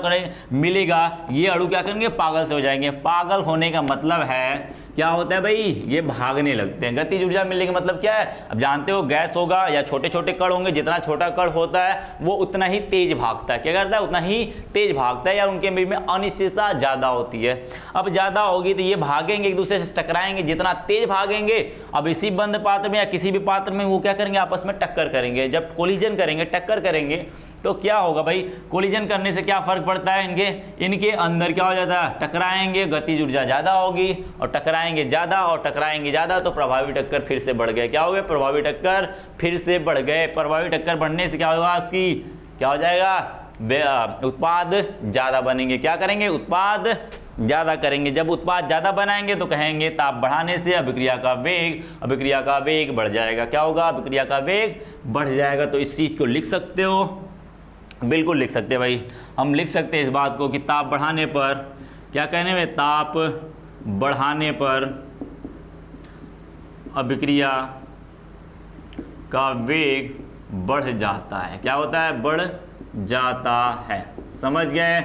A: मिलेगा ये अणु क्या करेंगे, पागल से हो जाएंगे। पागल होने का मतलब है क्या होता है भाई, ये भागने लगते हैं। गतिज ऊर्जा मिलने का मतलब क्या है, अब जानते हो गैस होगा या छोटे छोटे कण होंगे, जितना छोटा कण होता है वो उतना ही तेज भागता है। क्या करता है, उतना ही तेज भागता है, या उनके बीच में अनिश्चितता ज़्यादा होती है। अब ज़्यादा होगी तो ये भागेंगे, एक दूसरे से टकराएंगे। जितना तेज भागेंगे, अब इसी बंद पात्र में या किसी भी पात्र में वो क्या करेंगे, आपस में टक्कर करेंगे। जब कोलिजन करेंगे, टक्कर करेंगे, तो क्या होगा भाई, कोलिजन करने से क्या फर्क पड़ता है, इनके अंदर क्या हो जाता है, टकराएंगे, गतिज ऊर्जा ज़्यादा होगी, और टकराएंगे ज़्यादा और टकराएंगे ज़्यादा तो प्रभावी टक्कर फिर से बढ़ गए। क्या हो गए, प्रभावी टक्कर फिर से बढ़ गए। प्रभावी टक्कर बढ़ने से क्या होगा, उसकी क्या हो जाएगा, उत्पाद ज़्यादा बनेंगे। क्या करेंगे, उत्पाद ज़्यादा करेंगे। जब उत्पाद ज़्यादा बनाएंगे तो कहेंगे ताप बढ़ाने से अभिक्रिया का वेग बढ़ जाएगा। क्या होगा, अभिक्रिया का वेग बढ़ जाएगा। तो इस चीज़ को लिख सकते हो, बिल्कुल लिख सकते हैं भाई। हम लिख सकते हैं इस बात को कि ताप बढ़ाने पर, क्या कहने में, ताप बढ़ाने पर अभिक्रिया का वेग बढ़ जाता है। क्या होता है, बढ़ जाता है। समझ गए,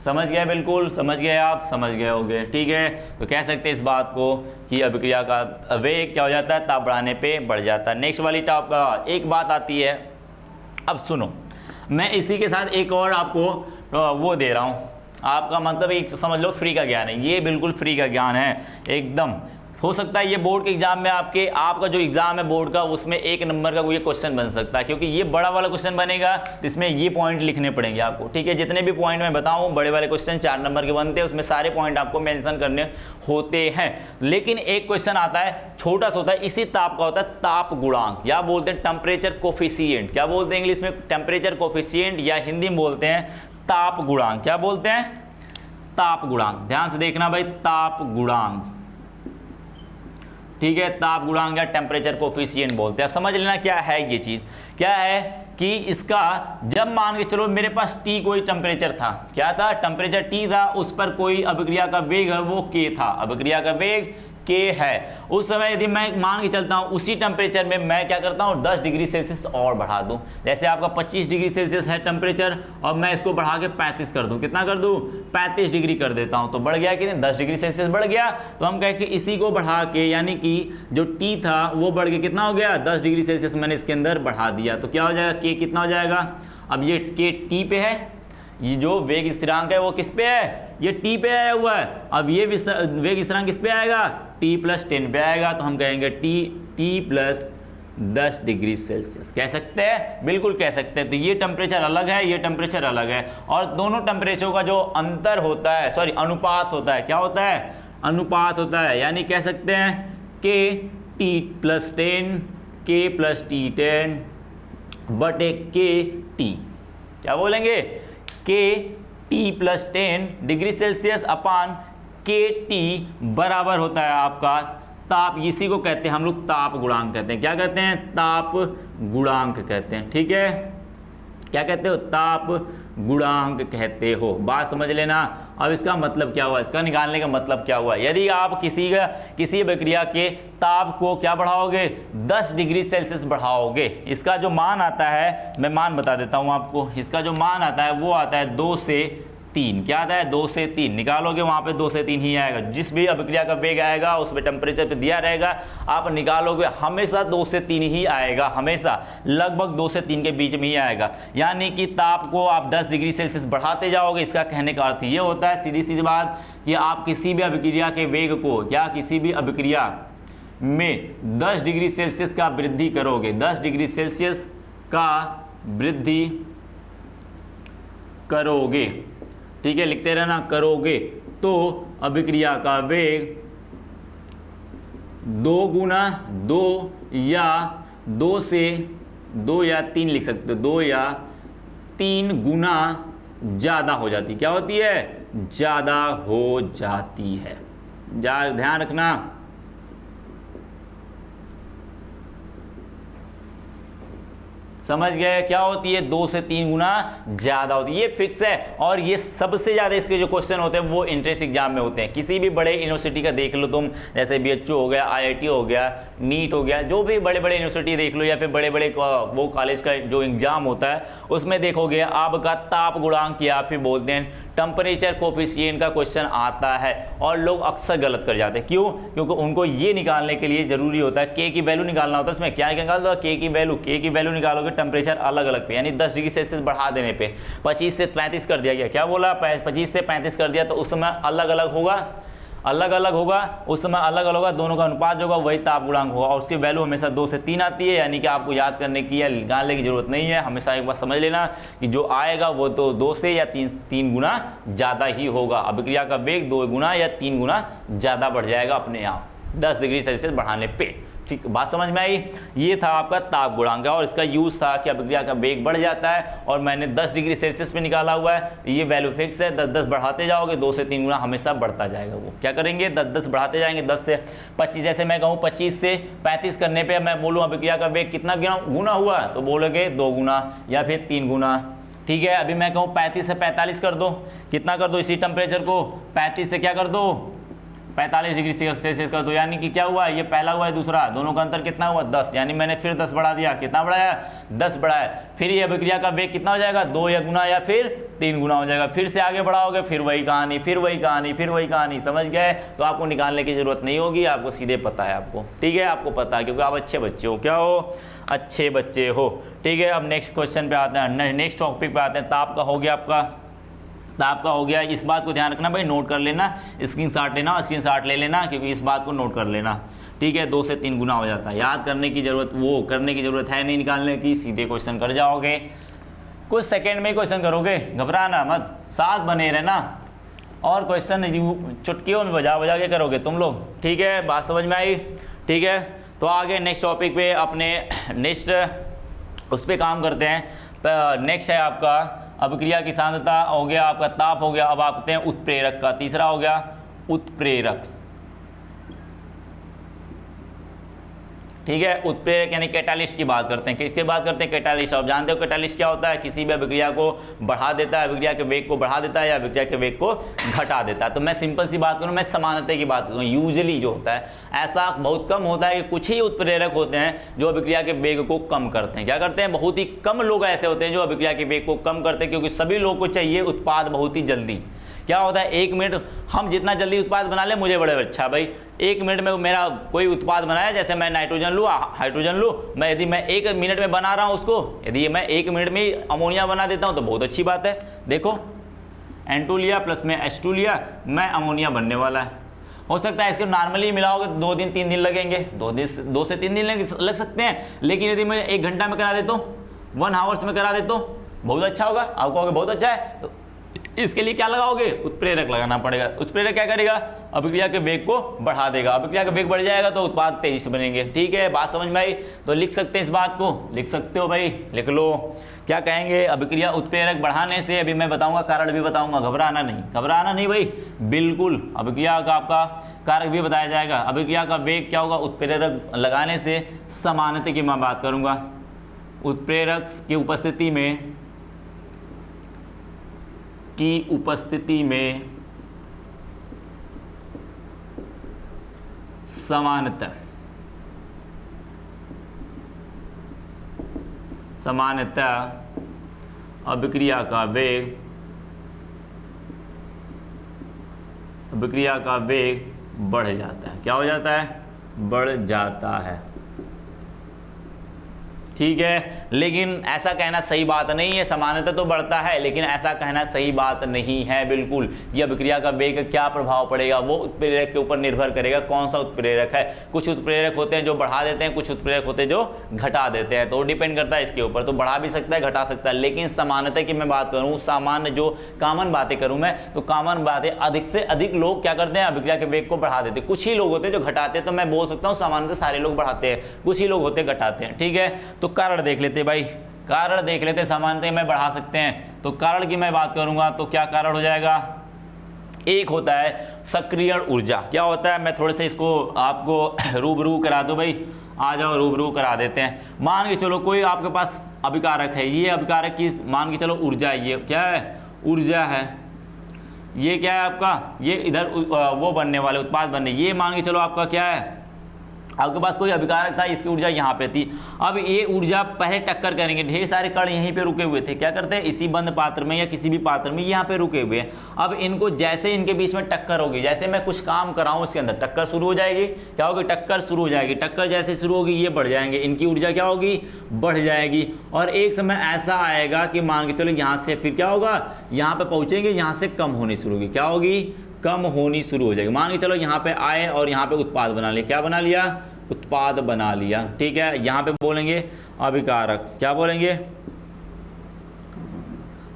A: समझ गए, बिल्कुल समझ गए, आप समझ गए होंगे, ठीक है। तो कह सकते हैं इस बात को कि अभिक्रिया का वेग क्या हो जाता है, ताप बढ़ाने पे बढ़ जाता है। नेक्स्ट वाली एक बात आती है, अब सुनो, मैं इसी के साथ एक और आपको वो दे रहा हूँ। आपका मतलब एक समझ लो फ्री का ज्ञान है, ये बिल्कुल फ्री का ज्ञान है एकदम। हो सकता है ये बोर्ड के एग्जाम में आपका जो एग्जाम है बोर्ड का, उसमें 1 नंबर का कोई क्वेश्चन बन सकता है, क्योंकि ये बड़ा वाला क्वेश्चन बनेगा तो इसमें ये पॉइंट लिखने पड़ेंगे आपको, ठीक है। जितने भी पॉइंट मैं बताऊं, बड़े वाले क्वेश्चन 4 नंबर के बनते हैं, उसमें सारे पॉइंट आपको मेंशन करने होते हैं। लेकिन एक क्वेश्चन आता है, छोटा सा होता है, इसी ताप का होता है ताप गुणांक, या बोलते हैं टेम्परेचर कोफिशिएंट। क्या बोलते हैं इंग्लिश में, टेम्परेचर कोफिशिएंट, या हिंदी में बोलते हैं ताप गुणांक। क्या बोलते हैं, ताप गुणांक। ध्यान से देखना भाई, ताप गुणांक, ठीक है। ताप गुणांक या टेम्परेचर कोफिशिएंट बोलते हैं। अब समझ लेना क्या है ये चीज, क्या है कि इसका जब मान के चलो मेरे पास T कोई टेम्परेचर था, क्या था, टेम्परेचर T था, उस पर कोई अभिक्रिया का वेग है वो K था, अभिक्रिया का वेग K है। उस समय यदि मैं मान के चलता हूँ उसी टेम्परेचर में मैं क्या करता हूँ, 10 डिग्री सेल्सियस और बढ़ा दूँ। जैसे आपका 25 डिग्री सेल्सियस है टेम्परेचर, और मैं इसको बढ़ा के 35 कर दूँ। कितना कर दूँ, 35 डिग्री कर देता हूँ। तो बढ़ गया कि नहीं, 10 डिग्री सेल्सियस बढ़ गया। तो हम कहें कि इसी को बढ़ा के, यानी कि जो T था वो बढ़ के कितना हो गया, 10 डिग्री सेल्सियस मैंने इसके अंदर बढ़ा दिया। तो क्या हो जाएगा, K कितना हो जाएगा, अब ये K T पे है, ये जो वेग स्थिरांक है वो किस पे है, ये T पे आया हुआ है। अब ये वेग स्थिरांक किस पे आएगा, T + 10 पे आएगा। तो हम कहेंगे T + 10 डिग्री सेल्सियस। कह सकते हैं, बिल्कुल कह सकते हैं। तो ये टेम्परेचर अलग है, ये टेम्परेचर अलग है, और दोनों टेम्परेचर का जो अंतर होता है, सॉरी अनुपात होता है, क्या होता है, अनुपात होता है। यानी कह सकते हैं कि T + 10, K + T10 बटे KT। क्या बोलेंगे, KT + 10 डिग्री सेल्सियस अपान KT बराबर होता है आपका ताप। इसी को कहते हैं हम लोग ताप गुणांक कहते हैं। क्या कहते हैं, ताप गुणांक कहते हैं, ठीक है। क्या कहते हो, ताप गुणांक कहते हो। बात समझ लेना। अब इसका मतलब क्या हुआ, इसका निकालने का मतलब क्या हुआ, यदि आप किसी प्रक्रिया के ताप को क्या बढ़ाओगे, 10 डिग्री सेल्सियस बढ़ाओगे, इसका जो मान आता है, मैं मान बता देता हूं आपको, इसका जो मान आता है वो आता है 2 से 3। क्या आता है, 2 से 3 निकालोगे, वहां पे 2 से 3 ही आएगा। जिस भी अभिक्रिया का वेग आएगा उसमें टेम्परेचर पे दिया रहेगा, आप निकालोगे हमेशा 2 से 3 ही आएगा, हमेशा लगभग 2 से 3 के बीच में ही आएगा। यानी कि ताप को आप 10 डिग्री सेल्सियस बढ़ाते जाओगे। इसका कहने का अर्थ ये होता है, सीधी सीधी बात, कि आप किसी भी अभिक्रिया के वेग को, या किसी भी अभिक्रिया में 10 डिग्री सेल्सियस का वृद्धि करोगे, 10 डिग्री सेल्सियस का वृद्धि करोगे, ठीक है, लिखते रहना, करोगे, तो अभिक्रिया का वेग 2 गुना 2 या 2 से 2 या 3 लिख सकते हो, 2 या 3 गुना ज़्यादा हो जाती, क्या होती है, ज़्यादा हो जाती है। ध्यान रखना। समझ गए, क्या होती है, 2 से 3 गुना ज़्यादा होती है, ये फिक्स है। और ये सबसे ज़्यादा इसके जो क्वेश्चन होते हैं वो एंट्रेंस एग्जाम में होते हैं। किसी भी बड़े यूनिवर्सिटी का देख लो तुम, जैसे BHU हो गया, IIT हो गया, नीट हो गया, जो भी बड़े बड़े यूनिवर्सिटी देख लो, या फिर बड़े बड़े वो कॉलेज का जो एग्जाम होता है उसमें देखोगे आपका ताप गुणांक या फिर बोलते हैं टेम्परेचर कोफिशिएंट का क्वेश्चन आता है। और लोग अक्सर गलत कर जाते हैं, क्यों, क्योंकि उनको ये निकालने के लिए जरूरी होता है के की वैल्यू निकालना होता है। उसमें क्या निकाल दो, के की वैल्यू निकालोगे टेम्परेचर अलग अलग पे, यानी 10 डिग्री सेल्सियस बढ़ा देने पे 25 से 35 कर दिया गया, क्या बोला, 25 से 35 कर दिया, तो उस समय अलग अलग होगा, उस समय अलग अलग होगा, दोनों का अनुपात जो होगा वही ताप गुणांक होगा। और उसकी वैल्यू हमेशा 2 से 3 आती है, यानी कि आपको याद करने की या निकालने की जरूरत नहीं है। हमेशा एक बात समझ लेना कि जो आएगा वो तो 2 से या 3 गुना ज़्यादा ही होगा। अभिक्रिया का वेग 2 गुना या 3 गुना ज़्यादा बढ़ जाएगा अपने आप 10 डिग्री सेल्सियस बढ़ाने पे। ठीक, बात समझ में आई। ये था आपका ताप गुणांक और इसका यूज था कि अभिक्रिया का वेग बढ़ जाता है, और मैंने 10 डिग्री सेल्सियस पे निकाला हुआ है। ये वैल्यू फिक्स है, 10 बढ़ाते जाओगे 2 से 3 गुना हमेशा बढ़ता जाएगा। वो क्या करेंगे, 10 बढ़ाते जाएंगे, 10 से 25, जैसे मैं कहूँ 25 से 35 करने पे मैं बोलूँ अभिक्रिया का वेग कितना गुना हुआ, तो बोलोगे 2 गुना या फिर 3 गुना। ठीक है, अभी मैं कहूँ 35 से 45 कर दो, कितना कर दो, इसी टेम्परेचर को 35 से क्या कर दो, 45 डिग्री सेल्सियस कर दो, यानी कि क्या हुआ, ये पहला हुआ है, दूसरा, दोनों का अंतर कितना हुआ, 10, यानी मैंने फिर 10 बढ़ा दिया, कितना बढ़ाया, 10 बढ़ाया। फिर ये अभिक्रिया का वेग कितना हो जाएगा, 2 या गुना या फिर 3 गुना हो जाएगा। फिर से आगे बढ़ाओगे, फिर वही कहानी, फिर वही कहानी, फिर वही कहानी। समझ गए, तो आपको निकालने की जरूरत नहीं होगी, आपको सीधे पता है आपको। ठीक है, आपको पता है क्योंकि आप अच्छे बच्चे हो, क्या हो, अच्छे बच्चे हो। ठीक है, अब नेक्स्ट क्वेश्चन पे आते हैं, नेक्स्ट टॉपिक पे आते हैं। ताप का हो गया आपका, ताप का हो गया। इस बात को ध्यान रखना भाई, नोट कर लेना, स्क्रीनशॉट लेना, स्क्रीनशॉट ले लेना, क्योंकि इस बात को नोट कर लेना। ठीक है, 2 से 3 गुना हो जाता है, याद करने की जरूरत, वो करने की जरूरत है नहीं निकालने की, सीधे क्वेश्चन कर जाओगे, कुछ सेकंड में क्वेश्चन करोगे, घबराना मत, साथ बने रहना, और क्वेश्चन चुटकियों में बजा के करोगे तुम लोग। ठीक है, बात समझ में आई। ठीक है, तो आगे नेक्स्ट टॉपिक पे अपने नेक्स्ट उस पर काम करते हैं। नेक्स्ट है आपका अभिक्रिया की सांद्रता हो गया, आपका ताप हो गया। अब आते हैं उत्प्रेरक का, तीसरा हो गया उत्प्रेरक। ठीक है, उत्प्रेरक यानी कैटालिस्ट की बात करते हैं। किसकी बात करते हैं, कैटालिस्ट। आप जानते हो कैटालिस्ट क्या होता है, किसी भी अभिक्रिया को बढ़ा देता है, अभिक्रिया के वेग को बढ़ा देता है या अभिक्रिया के वेग को घटा देता है। तो मैं सिंपल सी बात करूं, मैं समानता की बात करूं, यूजुअली जो होता है ऐसा बहुत कम होता है कि कुछ ही उत्प्रेरक होते हैं जो अभिक्रिया के वेग को कम करते हैं। क्या करते हैं, बहुत ही कम लोग ऐसे होते हैं जो अभिक्रिया के वेग को कम करते हैं, क्योंकि सभी लोग को चाहिए उत्पाद बहुत ही जल्दी। क्या होता है, 1 मिनट हम जितना जल्दी उत्पाद बना ले मुझे बड़े अच्छा भाई, 1 मिनट में मेरा कोई उत्पाद बनाया, जैसे मैं नाइट्रोजन लूँ, हाइड्रोजन लूँ, मैं यदि मैं 1 मिनट में बना रहा हूँ उसको, यदि मैं 1 मिनट में ही अमोनिया बना देता हूँ तो बहुत अच्छी बात है। देखो N2 लिया प्लस में H2 लिया, मैं अमोनिया बनने वाला है। हो सकता है इसको नॉर्मली मिलाओगे 2 दिन 3 दिन लगेंगे, 2 से 3 दिन लग सकते हैं, लेकिन यदि मैं 1 घंटा में करा देता हूँ, 1 आवर्स में करा देता हूँ, बहुत अच्छा होगा। आप कहोगे बहुत अच्छा है, तो इसके लिए क्या लगाओगे, उत्प्रेरक लगाना पड़ेगा। उत्प्रेरक क्या करेगा, अभिक्रिया के वेग को बढ़ा देगा, अभिक्रिया का वेग बढ़ जाएगा तो उत्पाद तेजी से बनेंगे। ठीक है, बात समझ में आई। तो लिख सकते हैं, इस बात को लिख सकते हो भाई, लिख लो। क्या कहेंगे, अभिक्रिया उत्प्रेरक बढ़ाने से, अभी मैं बताऊंगा, कारण भी बताऊंगा, घबराना नहीं भाई, बिल्कुल। अभिक्रिया का आपका कारक भी बताया जाएगा। अभिक्रिया का वेग क्या होगा, उत्प्रेरक लगाने से समानता की मैं बात करूंगा। उत्प्रेरक की उपस्थिति में समानता अभिक्रिया का वेग बढ़ जाता है। क्या हो जाता है, बढ़ जाता है। ठीक है, लेकिन ऐसा कहना सही बात नहीं है। समानता तो बढ़ता है, लेकिन ऐसा कहना सही बात नहीं है बिल्कुल। ये अभिक्रिया का वेग का क्या प्रभाव पड़ेगा, वो उत्प्रेरक के ऊपर निर्भर करेगा, कौन सा उत्प्रेरक है। कुछ उत्प्रेरक होते हैं जो बढ़ा देते हैं, कुछ उत्प्रेरक होते हैं जो घटा देते हैं, तो डिपेंड करता है इसके ऊपर। तो बढ़ा भी सकता है, घटा सकता है, लेकिन समानता की मैं बात करूँ, सामान्य जो कॉमन बातें करूँ मैं, तो कॉमन बातें अधिक से अधिक लोग क्या करते हैं, अभिक्रिया के वेग को बढ़ा देते हैं। कुछ ही लोग होते हैं जो घटाते हैं, तो मैं बोल सकता हूँ सामान्यतः सारे लोग बढ़ाते हैं, कुछ ही लोग होते हैं घटाते हैं। ठीक है, तो कारण देख लेते भाई, कारण देख लेते। सामान्यतः में बढ़ा सकते हैं, तो कारण की मैं बात करूंगा तो क्या कारण हो जाएगा, एक होता है सक्रियण ऊर्जा। क्या होता है, मैं थोड़े से इसको आपको रूबरू करा दूं भाई, आ जाओ रूबरू करा देते हैं। मान के चलो कोई आपके पास अभिकारक है, ये अभिकारक की मान के चलो ऊर्जा है, ये क्या है, ऊर्जा है, ये क्या है आपका, ये इधर वो बनने वाले उत्पाद बनने, ये मान के चलो आपका क्या है, आपके पास कोई अभिकारक था, इसकी ऊर्जा यहाँ पे थी। अब ये ऊर्जा पहले टक्कर करेंगे, ढेर सारे कण यहीं पे रुके हुए थे, क्या करते हैं, इसी बंद पात्र में या किसी भी पात्र में यहाँ पे रुके हुए हैं। अब इनको जैसे इनके बीच में टक्कर होगी, जैसे मैं कुछ काम कराऊं उसके अंदर टक्कर शुरू हो जाएगी, क्या होगी, टक्कर शुरू हो जाएगी। टक्कर जैसे शुरू होगी ये बढ़ जाएंगे, इनकी ऊर्जा क्या होगी, बढ़ जाएगी। और एक समय ऐसा आएगा कि मान के चलो यहाँ से फिर क्या होगा, यहाँ पे पहुँचेंगे, यहाँ से कम होनी शुरू होगी, क्या होगी, कम होनी शुरू हो जाएगी। मान के चलो यहाँ पे आए और यहाँ पे उत्पाद बना लिया, क्या बना लिया, उत्पाद बना लिया, ठीक है। यहाँ पे बोलेंगे अभिकारक, क्या बोलेंगे,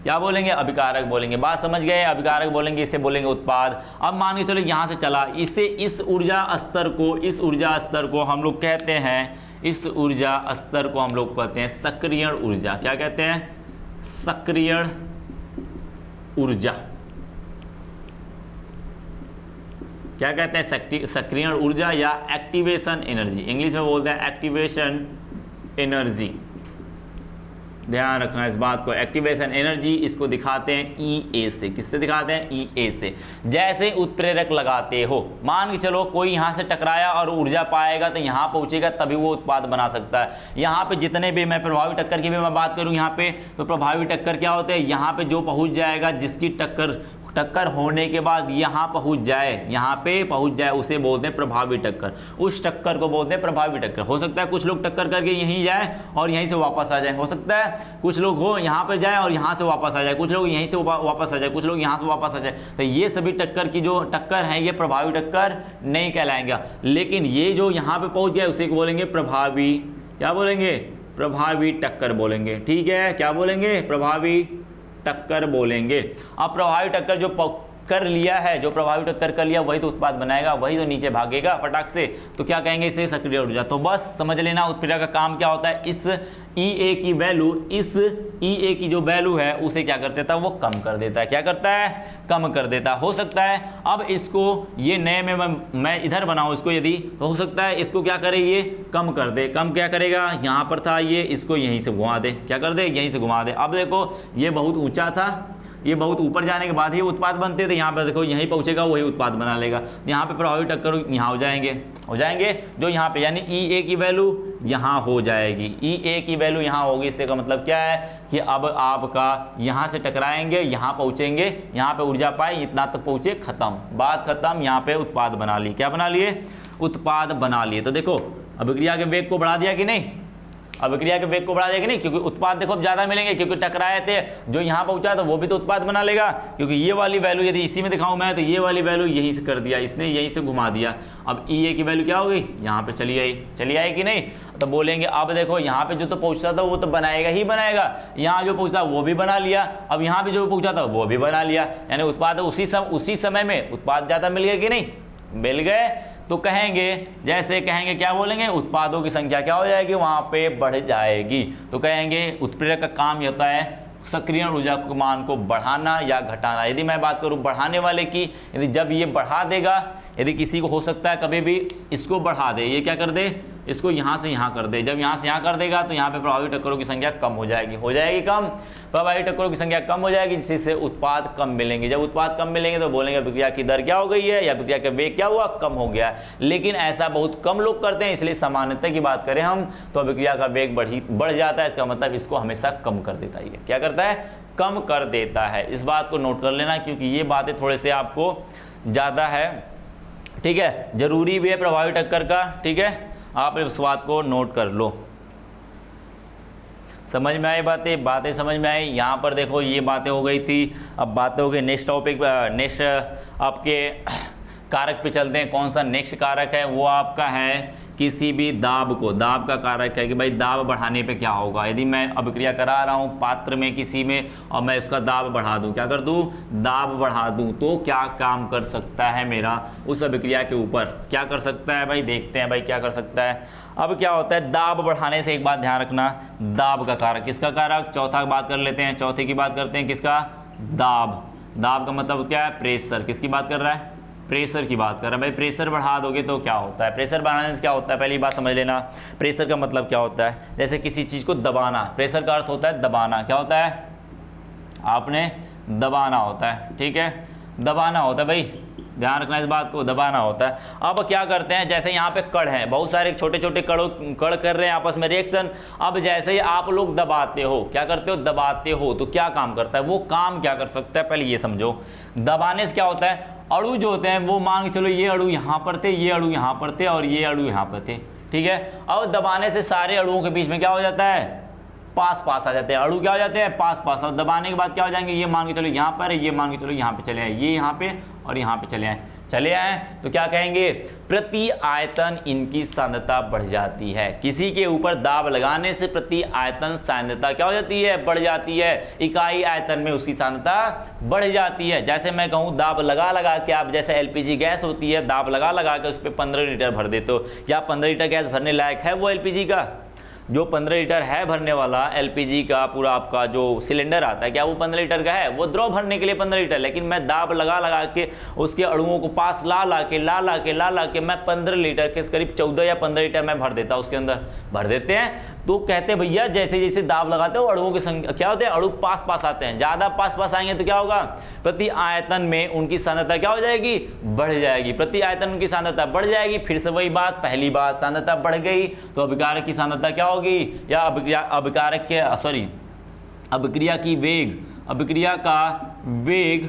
A: क्या बोलेंगे, अभिकारक बोलेंगे। बात समझ गए, अभिकारक बोलेंगे, इसे बोलेंगे उत्पाद। अब मान के चलो यहाँ से चला, इसे इस ऊर्जा स्तर को, इस ऊर्जा स्तर को हम लोग कहते हैं, इस ऊर्जा स्तर को हम लोग कहते हैं सक्रियण ऊर्जा। क्या कहते हैं, सक्रियण ऊर्जा। क्या कहते हैं, सक्रियण ऊर्जा या एक्टिवेशन एनर्जी, इंग्लिश में बोलते हैं एक्टिवेशन एनर्जी। ध्यान रखना इस बात को, एक्टिवेशन एनर्जी इसको दिखाते हैं EA से। किससे दिखाते हैं, EA से। जैसे उत्प्रेरक लगाते हो, मान के चलो कोई यहाँ से टकराया और ऊर्जा पाएगा तो यहाँ पहुँचेगा, तभी वो उत्पाद बना सकता है। यहाँ पे जितने भी, मैं प्रभावी टक्कर की भी मैं बात करूँ यहाँ पे, तो प्रभावी टक्कर क्या होते हैं, यहाँ पे जो पहुँच जाएगा, जिसकी टक्कर होने के बाद यहाँ पहुँच जाए, यहाँ पे पहुँच जाए, उसे बोलते हैं प्रभावी टक्कर। उस टक्कर को बोलते हैं प्रभावी टक्कर। हो सकता है कुछ लोग टक्कर करके यहीं जाए और यहीं से वापस आ जाए, हो सकता है कुछ लोग हो यहाँ पर जाए और यहाँ से वापस आ जाए, कुछ लोग यहीं से वापस आ जाए, कुछ लोग यहाँ से वापस आ जाए। तो ये सभी टक्कर की जो टक्कर है ये प्रभावी टक्कर नहीं कहलाएगा। लेकिन ये जो यहाँ पे पहुँच गया उसे बोलेंगे प्रभावी, क्या बोलेंगे, प्रभावी टक्कर बोलेंगे, ठीक है। क्या बोलेंगे, प्रभावी टक्कर बोलेंगे। अब प्रभावी टक्कर जो कर लिया है, जो प्रभावी टक्कर कर लिया वही तो उत्पाद बनाएगा, वही तो नीचे भागेगा फटाक से, तो क्या कहेंगे, इसे सक्रिय ऊर्जा। तो बस समझ लेना उत्प्रेरक का काम क्या होता है, इस EA की वैल्यू, इस EA की जो वैल्यू है उसे क्या कर देता है, वो कम कर देता है। क्या करता है, कम कर देता है। हो सकता है अब इसको ये नए में मैं इधर बनाऊं इसको, यदि तो हो सकता है इसको क्या करे, ये कम कर दे। कम क्या करेगा, यहाँ पर था ये, इसको यहीं से घुमा दे, क्या कर दे, यहीं से घुमा दे। अब देखो ये बहुत ऊंचा था, ये बहुत ऊपर जाने के बाद ही उत्पाद बनते थे, यहाँ पर देखो यहीं पहुँचेगा वही उत्पाद बना लेगा। यहाँ पे प्रभावी टक्कर यहाँ हो जाएंगे जो यहाँ पे, यानी EA की वैल्यू यहाँ हो जाएगी, EA की वैल्यू यहाँ होगी। इससे का मतलब क्या है कि अब आपका यहाँ से टकराएंगे, यहाँ पहुँचेंगे, यहाँ पे ऊर्जा पाए, इतना तक पहुँचे, खत्म, बात खत्म। यहाँ पे उत्पाद बना लिए, क्या बना लिए, उत्पाद बना लिए। तो देखो अभिक्रिया के वेग को बढ़ा दिया कि नहीं, अभिक्रिया के वेग को बढ़ा देगा नहीं, क्योंकि उत्पाद देखो अब ज़्यादा मिलेंगे, क्योंकि टकराए थे, जो यहाँ पहुँचा तो वो भी तो उत्पाद बना लेगा। क्योंकि ये वाली वैल्यू यदि इसी में दिखाऊँ मैं, तो ये वाली वैल्यू यहीं से कर दिया इसने, यहीं से घुमा दिया। अब EA की वैल्यू क्या हो गई, यहाँ पे चली आई कि नहीं। तो बोलेंगे अब देखो यहाँ पे जो तो पहुँचता था वो तो बनाएगा ही बनाएगा, यहाँ जो पहुँचता वो भी बना लिया, अब यहाँ पे जो पहुँचा था वो भी बना लिया, यानी उत्पाद उसी समय में उत्पाद ज़्यादा मिल गया कि नहीं, मिल गए। तो कहेंगे, जैसे कहेंगे, क्या बोलेंगे, उत्पादों की संख्या क्या हो जाएगी, वहाँ पे बढ़ जाएगी। तो कहेंगे उत्प्रेरक का काम ये होता है सक्रियण ऊर्जा के मान को बढ़ाना या घटाना। यदि मैं बात करूँ बढ़ाने वाले की, यदि जब ये बढ़ा देगा, यदि किसी को हो सकता है कभी भी इसको बढ़ा दे, ये क्या कर दे, इसको यहाँ से यहाँ कर दे, जब यहाँ से यहाँ कर देगा तो यहाँ पे प्रभावी टक्करों की संख्या कम हो जाएगी कम, प्रभावी टक्करों की संख्या कम हो जाएगी, जिससे उत्पाद कम मिलेंगे। जब उत्पाद कम मिलेंगे तो बोलेंगे अभिक्रिया की दर क्या हो गई है, या अभिक्रिया का वेग क्या हुआ, कम हो गया। लेकिन ऐसा बहुत कम लोग करते हैं, इसलिए सामान्यतः की बात करें हम तो अभिक्रिया का वेग बढ़ जाता है। इसका मतलब इसको हमेशा कम कर देता है। क्या करता है, कम कर देता है। इस बात को नोट कर लेना, क्योंकि ये बातें थोड़े से आपको ज़्यादा है, ठीक है, जरूरी भी है प्रभावी टक्कर का, ठीक है। आप इस बात को नोट कर लो। समझ में आई बातें समझ में आई। यहाँ पर देखो ये बातें हो गई थी, अब बातें हो गई। नेक्स्ट टॉपिक, नेक्स्ट आपके कारक पे चलते हैं। कौन सा नेक्स्ट कारक है, वो आपका है किसी भी दाब को, दाब का कारक है कि भाई दाब बढ़ाने पे क्या होगा। यदि मैं अभिक्रिया करा रहा हूँ पात्र में किसी में और मैं उसका दाब बढ़ा दूँ, क्या कर दूँ, दाब बढ़ा दूँ, तो क्या काम कर सकता है मेरा उस अभिक्रिया के ऊपर, क्या कर सकता है भाई, देखते हैं भाई क्या कर सकता है। अब क्या होता है, दाब बढ़ाने से एक बात ध्यान रखना, दाब का कारक, किसका कारक, चौथा बात कर लेते हैं, चौथे की बात करते हैं, किसका, दाब। दाब का मतलब क्या है, प्रेशर, किसकी बात कर रहा है, प्रेशर की बात कर रहा है। भाई प्रेशर बढ़ा दोगे तो क्या होता है, प्रेशर बढ़ाने से क्या होता है, पहली बात समझ लेना, प्रेशर का मतलब क्या होता है, जैसे किसी चीज़ को दबाना, प्रेशर का अर्थ होता है दबाना, क्या होता है, आपने दबाना होता है, ठीक है, दबाना होता है भाई, ध्यान रखना इस बात को, दबाना होता है। अब क्या करते हैं, जैसे यहाँ पे कण हैं, बहुत सारे छोटे छोटे कण कर रहे हैं आपस में रिएक्शन। अब जैसे ही आप लोग दबाते हो, क्या करते हो, दबाते हो, तो क्या काम करता है, वो काम क्या कर सकता है, पहले ये समझो। दबाने से क्या होता है, अणु जो होते हैं वो मान के चलो ये अणु यहाँ पर थे, ये अणु यहाँ पर थे और ये अणु यहाँ पर थे, ठीक है। अब दबाने से सारे अणुओं के बीच में क्या हो जाता है, पास पास आ जाते हैं, अणु क्या हो जाते हैं, पास पास। और दबाने के बाद क्या हो जाएंगे, ये मान के चलो यहाँ पर है, ये मान के चलो यहाँ पे चले आए, ये यहाँ पे और यहाँ पे चले आए, तो क्या कहेंगे, प्रति आयतन इनकी सांद्रता बढ़ जाती है। किसी के ऊपर दाब लगाने से प्रति आयतन सांद्रता क्या हो जाती है, बढ़ जाती है, इकाई आयतन में उसकी सांद्रता बढ़ जाती है। जैसे मैं कहूँ दाब लगा लगा के आप, जैसे एलपीजी गैस होती है, दाब लगा लगा के उस पर 15 लीटर भर देते हो, या 15 लीटर गैस भरने लायक है वो एलपीजी का, जो 15 लीटर है भरने वाला एलपीजी का पूरा आपका जो सिलेंडर आता है, क्या वो 15 लीटर का है, वो द्रव भरने के लिए 15 लीटर, लेकिन मैं दाब लगा लगा के उसके अणुओं को पास ला ला के मैं 15 लीटर के करीब 14 या 15 लीटर मैं भर देता, उसके अंदर भर देते हैं। तो कहते हैं भैया जैसे जैसे दाब लगाते हो अणुओं की संख्या क्या होते हैं, अणु पास पास आते हैं, ज़्यादा पास पास आएंगे तो क्या होगा, प्रति आयतन में उनकी सांद्रता क्या हो जाएगी, बढ़ जाएगी, प्रति आयतन उनकी सांद्रता बढ़ जाएगी। फिर से वही बात, पहली बात सांद्रता बढ़ गई तो अभिकारक की सांद्रता क्या होगी, या अभिकारक के अभिक्रिया की वेग, अभिक्रिया का वेग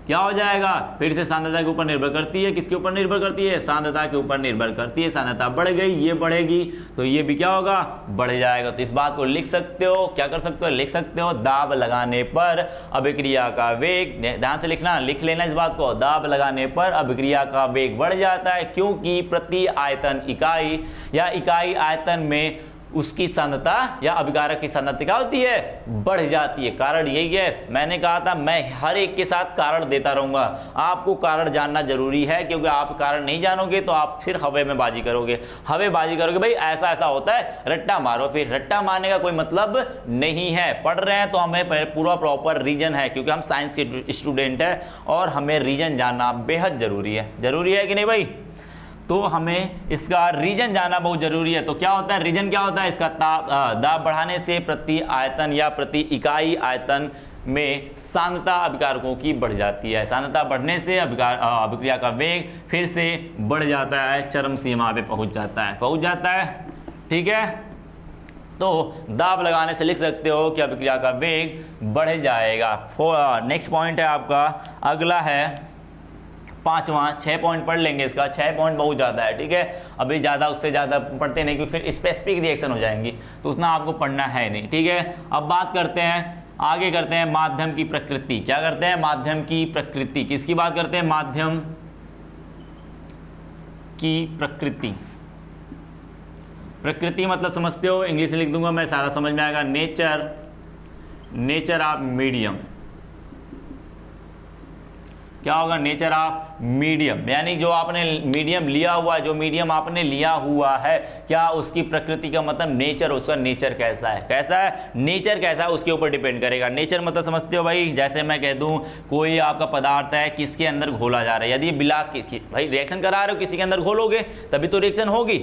A: क्या हो जाएगा, फिर से सांद्रता के ऊपर निर्भर करती है, किसके ऊपर निर्भर करती है, सांद्रता के ऊपर निर्भर करती है। सांद्रता बढ़ गई, ये बढ़ेगी तो ये भी क्या होगा, बढ़ जाएगा। तो इस बात को लिख सकते हो, क्या कर सकते हो, लिख सकते हो, दाब लगाने पर अभिक्रिया का वेग, ध्यान से लिखना, लिख लेना इस बात को, दाब लगाने पर अभिक्रिया का वेग बढ़ जाता है, क्योंकि प्रति आयतन इकाई या इकाई आयतन में उसकी सांद्रता या अभिकारक की सांद्रता क्या होती है, बढ़ जाती है। कारण यही है, मैंने कहा था मैं हर एक के साथ कारण देता रहूंगा, आपको कारण जानना जरूरी है, क्योंकि आप कारण नहीं जानोगे तो आप फिर हवे में बाजी करोगे, हवेबाजी करोगे, भाई ऐसा ऐसा होता है, रट्टा मारो। फिर रट्टा मारने का कोई मतलब नहीं है, पढ़ रहे हैं तो हमें पूरा प्रॉपर रीजन है, क्योंकि हम साइंस के स्टूडेंट हैं और हमें रीजन जानना बेहद जरूरी है कि नहीं भाई। तो हमें इसका रीजन जानना बहुत जरूरी है। तो क्या होता है रीजन, क्या होता है इसका, दाब बढ़ाने से प्रति आयतन या प्रति इकाई आयतन में सांद्रता अभिकारकों की बढ़ जाती है। सांद्रता बढ़ने से अभिक्रिया का वेग फिर से बढ़ जाता है, चरम सीमा पे पहुंच जाता है, ठीक है। तो दाब लगाने से लिख सकते हो कि अभिक्रिया का वेग बढ़ जाएगा। नेक्स्ट पॉइंट है आपका, अगला है पांचवा, 6 पॉइंट पढ़ लेंगे इसका, 6 पॉइंट बहुत ज़्यादा है, ठीक है। अभी ज़्यादा उससे ज़्यादा पढ़ते नहीं, क्योंकि फिर स्पेसिफिक रिएक्शन हो जाएंगी तो उतना आपको पढ़ना है नहीं, ठीक है। अब बात करते हैं, आगे करते हैं माध्यम की प्रकृति। क्या करते हैं, माध्यम की प्रकृति, किसकी बात करते हैं, माध्यम की प्रकृति। प्रकृति मतलब समझते हो, इंग्लिश में लिख दूंगा मैं, सारा समझ में आएगा, नेचर ऑफ मीडियम। क्या होगा, नेचर ऑफ मीडियम, यानी जो आपने मीडियम लिया हुआ है, जो मीडियम आपने लिया हुआ है, क्या उसकी प्रकृति का मतलब नेचर, उसका नेचर कैसा है, नेचर कैसा है उसके ऊपर डिपेंड करेगा। नेचर मतलब समझते हो भाई, जैसे मैं कह दूं कोई आपका पदार्थ है, किसके अंदर घोला जा रहा है, यदि भाई रिएक्शन करा रहे हो, किसी के अंदर घोलोगे तभी तो रिएक्शन होगी,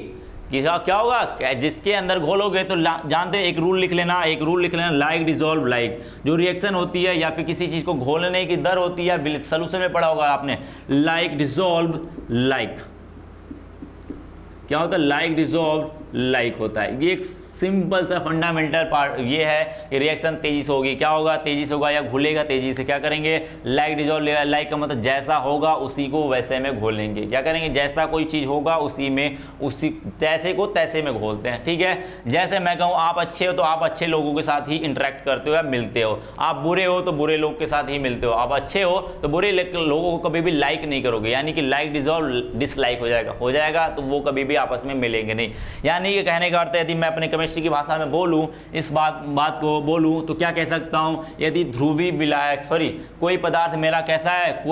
A: क्या होगा, जिसके अंदर घोलोगे तो जानते हैं, एक रूल लिख लेना, लाइक डिसॉल्व लाइक। जो रिएक्शन होती है या फिर किसी चीज़ को घोलने की दर होती है, सॉल्यूशन में पढ़ा होगा आपने, लाइक डिसॉल्व लाइक। क्या होता है, लाइक डिसॉल्व लाइक होता है। ये एक सिंपल सा फंडामेंटल पार्ट ये है कि रिएक्शन तेजी से होगी, क्या होगा, तेजी से होगा या घुलेगा तेजी से, क्या करेंगे, लाइक डिजॉल्व। लाइक का मतलब जैसा होगा उसी को वैसे में घोलेंगे, क्या करेंगे, जैसा कोई चीज़ होगा उसी में, उसी तैसे को तैसे में घोलते हैं, ठीक है। जैसे मैं कहूँ आप अच्छे हो तो आप अच्छे लोगों के साथ ही इंटरेक्ट करते हो या मिलते हो, आप बुरे हो तो बुरे लोग के साथ ही मिलते हो, आप अच्छे हो तो बुरे लोगों को कभी भी लाइक नहीं करोगे, यानी कि लाइक डिजॉल्व डिसलाइक हो जाएगा तो वो कभी भी आपस में मिलेंगे नहीं। यानी कि कहने का अर्थ है, यदि मैं अपने केमिस्ट्री की भाषा में बोलूं, इस बात को बोलूं तो क्या कह सकता हूं, यदि ध्रुवीय विलायक कोई पदार्थ मेरा कैसा है,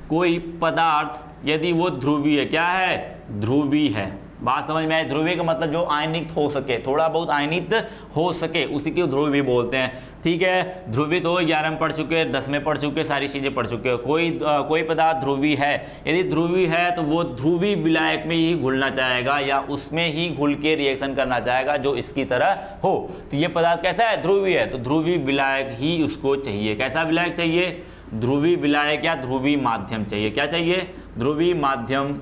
A: कोई पदार्थ यदि वो ध्रुवीय है, क्या है, ध्रुवीय है। बात समझ में आए, ध्रुवीय का मतलब जो आयनित हो सके, थोड़ा बहुत आयनित हो सके, उसी को ध्रुवीय बोलते हैं, ठीक है। ध्रुवीय तो 11 में पढ़ चुके, 10 में पढ़ चुके, सारी चीज़ें पढ़ चुके हो। कोई पदार्थ ध्रुवीय है, यदि ध्रुवीय है तो वो ध्रुवीय विलायक में ही घुलना चाहेगा या उसमें ही घुल के रिएक्शन करना चाहेगा जो इसकी तरह हो। तो ये पदार्थ कैसा है, ध्रुवीय है, तो ध्रुवीय विलायक ही उसको चाहिए। कैसा विलायक चाहिए, ध्रुवीय विलायक या ध्रुवीय माध्यम चाहिए। क्या चाहिए, ध्रुवीय माध्यम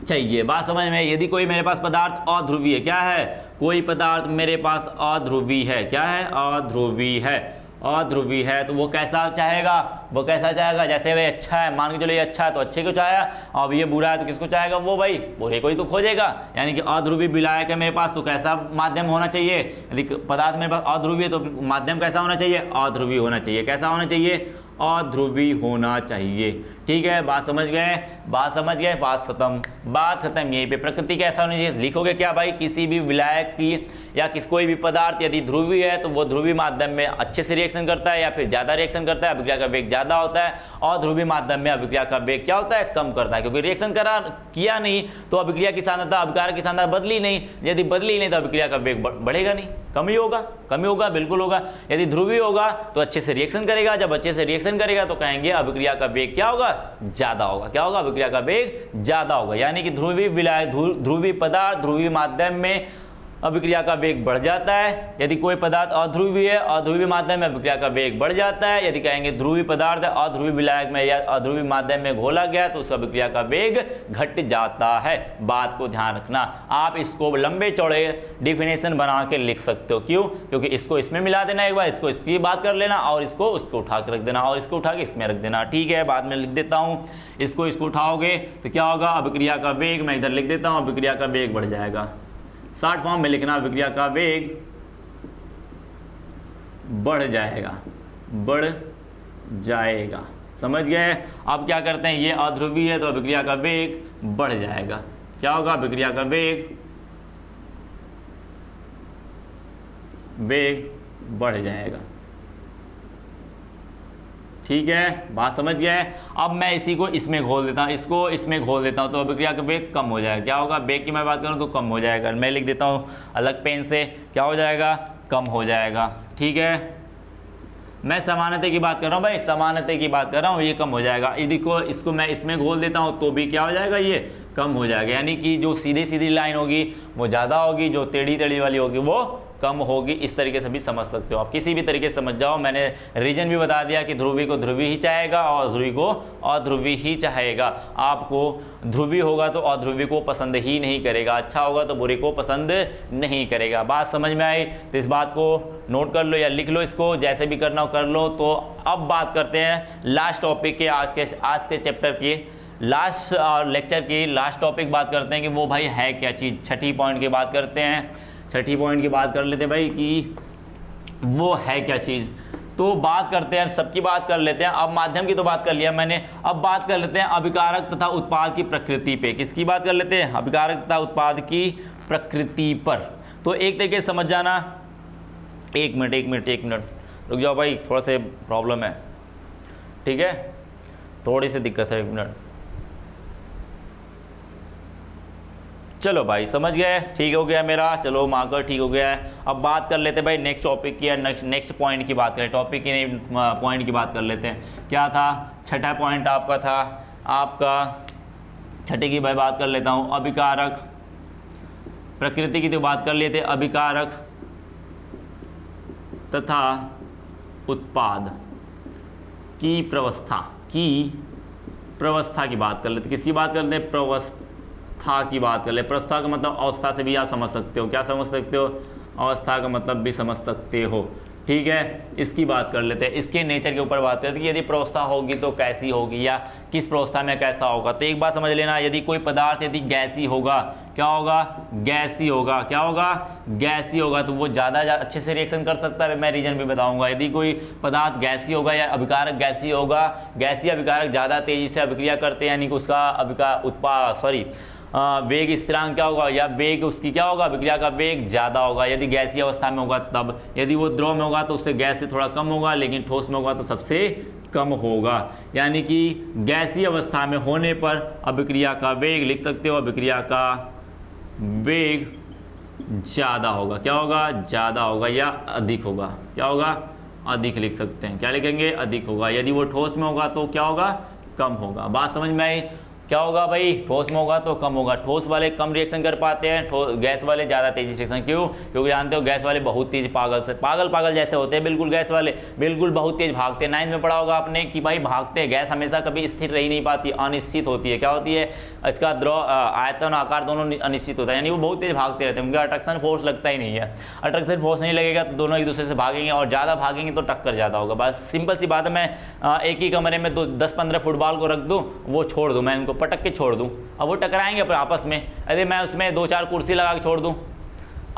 A: चाहिए। बात समझ में। यदि कोई मेरे पास पदार्थ अध्रुवीय है, क्या है, कोई पदार्थ मेरे पास अध्रुवीय है, क्या है, अध्रुवीय है, तो वो कैसा चाहेगा, जैसे भाई अच्छा है, मान के चलो ये अच्छा है तो अच्छे को चाहेगा, अब ये बुरा है तो किसको चाहेगा, वो भाई बुरे को ही तो खोजेगा। यानी कि अध्रुवीय विलायक है मेरे पास, तो कैसा माध्यम होना चाहिए, यदि पदार्थ मेरे पास अध्रुवीय है तो माध्यम कैसा होना चाहिए, अध्रुवीय होना चाहिए। कैसा होना चाहिए, अध्रुवीय होना चाहिए, ठीक है। बात समझ गए, बात खत्म। यहीं पे प्रकृति कैसा होनी चाहिए, लिखोगे क्या भाई, किसी भी विलायक की या कोई भी पदार्थ यदि ध्रुवीय है तो वो ध्रुवीय माध्यम में अच्छे से रिएक्शन करता है या फिर ज़्यादा रिएक्शन करता है, अभिक्रिया का वेग ज़्यादा होता है, और ध्रुवीय माध्यम में अभिक्रिया का वेग क्या होता है, कम करता है, क्योंकि रिएक्शन किया नहीं तो अभिक्रिया की सांद्रता, अभिकार की सांद्रता बदली नहीं, यदि बदली नहीं तो अभिक्रिया का वेग बढ़ेगा नहीं, कम ही होगा, बिल्कुल होगा। यदि ध्रुवीय होगा तो अच्छे से रिएक्शन करेगा, जब अच्छे से रिएक्शन करेगा तो कहेंगे अभिक्रिया का वेग क्या होगा, ज़्यादा होगा। क्या होगा, अभिक्रिया का वेग ज़्यादा होगा। यानी कि ध्रुवीय विलायक, ध्रुवीय पदार्थ ध्रुवीय माध्यम में अभिक्रिया का वेग बढ़ जाता है। यदि कोई पदार्थ अध्रुवीय है, अध्रुवीय माध्यम में अभिक्रिया का वेग बढ़ जाता है। यदि कहेंगे ध्रुवीय पदार्थ अध्रुवीय विलायक में या अध्रुवीय माध्यम में घोला गया तो उसका अभिक्रिया का वेग घट जाता है। बात को ध्यान रखना, आप इसको लंबे चौड़े डिफिनेशन बना के लिख सकते हो। क्यों, क्योंकि इसको इसमें मिला देना, एक बार इसको इसकी बात कर लेना और इसको उसको उठा के रख देना और इसको उठा के इसमें रख देना, ठीक है। बाद में लिख देता हूँ, इसको उठाओगे तो क्या होगा, अभिक्रिया का वेग, मैं इधर लिख देता हूँ, अभिक्रिया का वेग बढ़ जाएगा। शॉर्ट फॉर्म में लिखना, अभिक्रिया का वेग बढ़ जाएगा, समझ गए। अब क्या करते हैं, ये अध्रुवीय है तो अभिक्रिया का वेग बढ़ जाएगा। क्या होगा, अभिक्रिया का वेग बढ़ जाएगा, ठीक है। बात समझ गए। अब मैं इसी को इसमें घोल देता हूँ, इसको इसमें घोल देता हूँ तो अभिक्रिया का वेग कम हो जाएगा। क्या होगा, वेग की मैं बात करूँ तो कम हो जाएगा। मैं लिख देता हूँ अलग पेन से, क्या हो जाएगा, कम हो जाएगा, ठीक है। मैं समानता की बात कर रहा हूँ भाई, समानता की बात कर रहा हूँ, ये कम हो जाएगा। यदि इसको मैं इसमें घोल देता हूँ तो भी क्या हो जाएगा, ये कम हो जाएगा। यानी कि जो सीधी लाइन होगी वो ज़्यादा होगी, जो टेढ़ी वाली होगी वो कम होगी। इस तरीके से भी समझ सकते हो आप, किसी भी तरीके से समझ जाओ। मैंने रीजन भी बता दिया कि ध्रुवीय को ध्रुवीय ही चाहेगा और ध्रुवीय को अध्रुवीय ही चाहेगा। आपको ध्रुवीय होगा तो अध्रुवीय को पसंद ही नहीं करेगा, अच्छा होगा तो बुरे को पसंद नहीं करेगा। बात समझ में आई तो इस बात को नोट कर लो या लिख लो, इसको जैसे भी करना हो कर लो। तो अब बात करते हैं लास्ट टॉपिक के, आज के चैप्टर की लास्ट लेक्चर की लास्ट टॉपिक बात करते हैं कि वो भाई है क्या चीज़। छठी पॉइंट की बात करते हैं, छठी पॉइंट की बात कर लेते हैं भाई कि वो है क्या चीज़। तो बात करते हैं, सबकी बात कर लेते हैं। अब माध्यम की तो बात कर लिया मैंने, अब बात कर लेते हैं अभिकारक तथा उत्पाद की प्रकृति पे। किसकी बात कर लेते हैं, अभिकारक तथा उत्पाद की प्रकृति पर। तो एक तरीके से समझ जाना, एक मिनट रुक जाओ भाई, थोड़ा सा प्रॉब्लम है, ठीक है, थोड़ी सी दिक्कत है, 1 मिनट। चलो भाई समझ गए, ठीक हो गया मेरा, चलो मार्कर ठीक हो गया है। अब बात कर लेते हैं भाई नेक्स्ट टॉपिक की या नेक्स्ट पॉइंट की बात करें, टॉपिक की नहीं पॉइंट की बात कर लेते हैं। क्या था, छठा पॉइंट आपका था, आपका छठे की भाई बात कर लेता हूँ, अभिकारक प्रकृति की तो बात कर लेते, अभिकारक तथा उत्पाद की प्रवस्था की बात कर लेते। किसकी बात कर लेते हैं, अवस्था की बात कर ले। प्रवस्था का मतलब अवस्था से भी आप समझ सकते हो, क्या समझ सकते हो, अवस्था का मतलब भी समझ सकते हो, ठीक है। इसकी बात कर लेते हैं, इसके नेचर के ऊपर बात करते हैं कि यदि प्रवस्था होगी तो कैसी होगी या किस प्रवस्था में कैसा होगा। तो एक बात समझ लेना, यदि कोई पदार्थ यदि गैसी होगा, क्या होगा, गैसी होगा, क्या होगा, गैसी होगा, तो वो ज़्यादा अच्छे से रिएक्शन कर सकता है। मैं रीजन भी बताऊंगा। यदि कोई पदार्थ गैसी होगा या अभिकारक गैसी होगा, गैसीय अभिकारक ज़्यादा तेजी से अभिक्रिया करते हैं, यानी कि उसका वेग स्थिरांक क्या होगा, या वेग उसकी क्या होगा, अभिक्रिया का वेग ज़्यादा होगा यदि गैसीय अवस्था में होगा तब। यदि वो द्रव में होगा तो उससे गैस से थोड़ा कम होगा, लेकिन ठोस में होगा तो सबसे कम होगा। यानी कि गैसीय अवस्था में होने पर अभिक्रिया का वेग लिख सकते हो, अभिक्रिया का वेग ज़्यादा होगा, क्या होगा, ज़्यादा होगा या अधिक होगा, क्या होगा, अधिक लिख सकते हैं। क्या लिखेंगे, अधिक होगा। यदि वो ठोस में होगा तो क्या होगा, कम होगा। बात समझ में आई। क्या होगा भाई, ठोस में होगा तो कम होगा, ठोस वाले कम रिएक्शन कर पाते हैं, गैस वाले ज़्यादा तेजी से रिएक्शन। क्यों, क्योंकि जानते हो गैस वाले बहुत तेज पागल जैसे होते हैं, बिल्कुल गैस वाले बिल्कुल बहुत तेज भागते हैं। 9th में पढ़ा होगा आपने कि भाई भागते हैं, गैस हमेशा कभी स्थिर रही नहीं पाती, अनिश्चित होती है। क्या होती है, इसका द्रव आयतन आकार दोनों अनिश्चित होता है, यानी वो बहुत तेज भागते रहते हैं, उनका अट्रैक्शन फोर्स लगता ही नहीं है। अट्रैक्शन फोर्स नहीं लगेगा तो दोनों एक दूसरे से भागेंगे, और ज़्यादा भागेंगे तो टक्कर ज़्यादा होगा। बस सिंपल सी बात है। मैं एक ही कमरे में 10-15 फुटबॉल को रख दूँ, वो छोड़ दूँ, मैं उनको पटक के छोड़ दूँ, अब वो टकराएंगे पर आपस में। यदि मैं उसमें 2-4 कुर्सी लगा के छोड़ दूँ,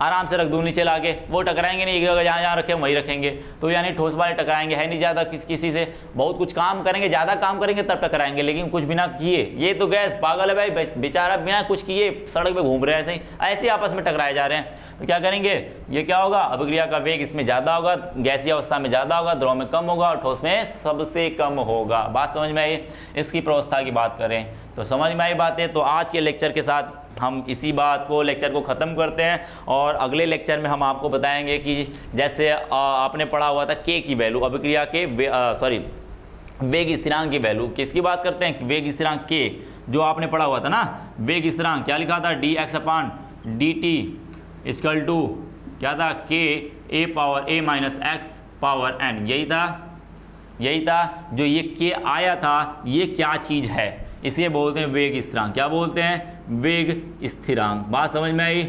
A: आराम से रख दूँ नीचे ला के, वो टकराएंगे नहीं, एक जगह जहाँ रखें वहीं रखेंगे। तो यानी ठोस वाले टकराएंगे है नहीं ज़्यादा किसी से, बहुत कुछ काम करेंगे, ज़्यादा काम करेंगे तब टकराएंगे, लेकिन कुछ बिना किए। ये तो गैस पागल है भाई, बेचारा बिना कुछ किए सड़क पे घूम रहे हैं, ऐसे ही आपस में टकराए जा रहे हैं। तो क्या करेंगे, ये क्या होगा, अभिक्रिया का वेग इसमें ज़्यादा होगा, गैसीय अवस्था में ज़्यादा होगा, द्रव में कम होगा और ठोस में सबसे कम होगा। बात समझ में आई। इसकी प्रवस्था की बात करें तो समझ में आई बातें। तो आज के लेक्चर के साथ हम इसी बात को लेक्चर को ख़त्म करते हैं, और अगले लेक्चर में हम आपको बताएंगे कि जैसे आपने पढ़ा हुआ था के की वैल्यू, अभिक्रिया के वेग स्थिरांक की वैल्यू। किसकी बात करते हैं, वेग स्थिरांक के, जो आपने पढ़ा हुआ था ना, वेग स्थिरांक क्या लिखा था, dx/dt इक्वल टू क्या था, के a power a minus x power n। यही था जो ये के आया था, ये क्या चीज़ है, इसे बोलते हैं वेग स्थिरांक। क्या बोलते हैं, वेग स्थिरांक। बात समझ में आई।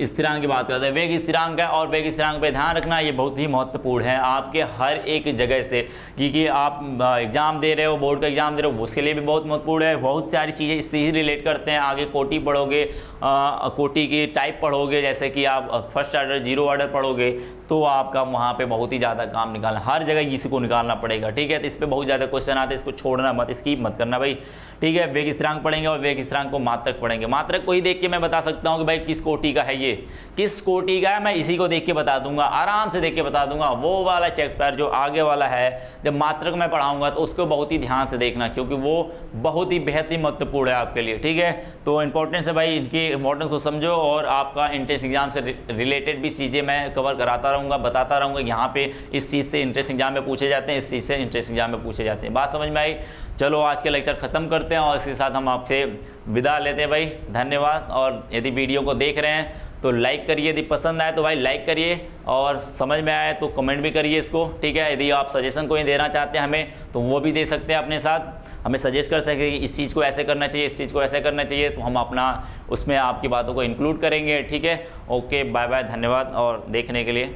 A: स्थिरांक की बात करते हैं, वेग स्थिरांक है, और वेग स्थिरांक पे ध्यान रखना, ये बहुत ही महत्वपूर्ण है आपके हर एक जगह से, क्योंकि आप एग्जाम दे रहे हो, बोर्ड का एग्जाम दे रहे हो, उसके लिए भी बहुत महत्वपूर्ण है। बहुत सारी चीज़ें इससे ही रिलेट करते हैं। आगे कोटि पढ़ोगे, कोटि की टाइप पढ़ोगे, जैसे कि आप फर्स्ट ऑर्डर, जीरो ऑर्डर पढ़ोगे, तो आपका वहाँ पे बहुत ही ज़्यादा काम निकालना, हर जगह इसी को निकालना पड़ेगा, ठीक है। तो इस पर बहुत ज़्यादा क्वेश्चन आते हैं, इसको छोड़ना मत, स्किप मत करना भाई, ठीक है। वेग स्थिरांक पढ़ेंगे और वेग स्थिरांक को मात्रक पढ़ेंगे। मात्रक को ही देख के मैं बता सकता हूँ कि भाई किस कोटि का है, ये किस कोटि का है, मैं इसी को देख के बता दूंगा, आराम से देख के बता दूंगा। वो वाला चैप्टर जो आगे वाला है, जब मात्रक में पढ़ाऊंगा तो उसको बहुत ही ध्यान से देखना, क्योंकि वो बहुत ही बेहद ही महत्वपूर्ण है आपके लिए, ठीक है। तो इंपॉर्टेंस है भाई, इनकी इंपॉर्टेंस को समझो, और आपका इंट्रेंस एग्जाम से रिलेटेड भी चीज़ें मैं कवर कराता रहूँगा, बताता रहूँगा। यहाँ पे इस चीज़ से इंट्रेंस एग्जाम में पूछे जाते हैं, इस चीज़ से इंट्रेंस एग्जाम में पूछे जाते हैं। बात समझ में आई। चलो आज के लेक्चर ख़त्म करते हैं, और इसके साथ हम आपसे विदा लेते हैं भाई। धन्यवाद। और यदि वीडियो को देख रहे हैं तो लाइक करिए, यदि पसंद आए तो भाई लाइक करिए, और समझ में आए तो कमेंट भी करिए इसको, ठीक है। यदि आप सजेशन कोई देना चाहते हैं हमें, तो वो भी दे सकते हैं अपने साथ, हमें सजेस्ट कर सकते हैं कि इस चीज़ को ऐसे करना चाहिए, इस चीज़ को ऐसे करना चाहिए, तो हम अपना उसमें आपकी बातों को इंक्लूड करेंगे, ठीक है। ओके, बाय बाय, धन्यवाद और देखने के लिए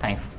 A: थैंक्स।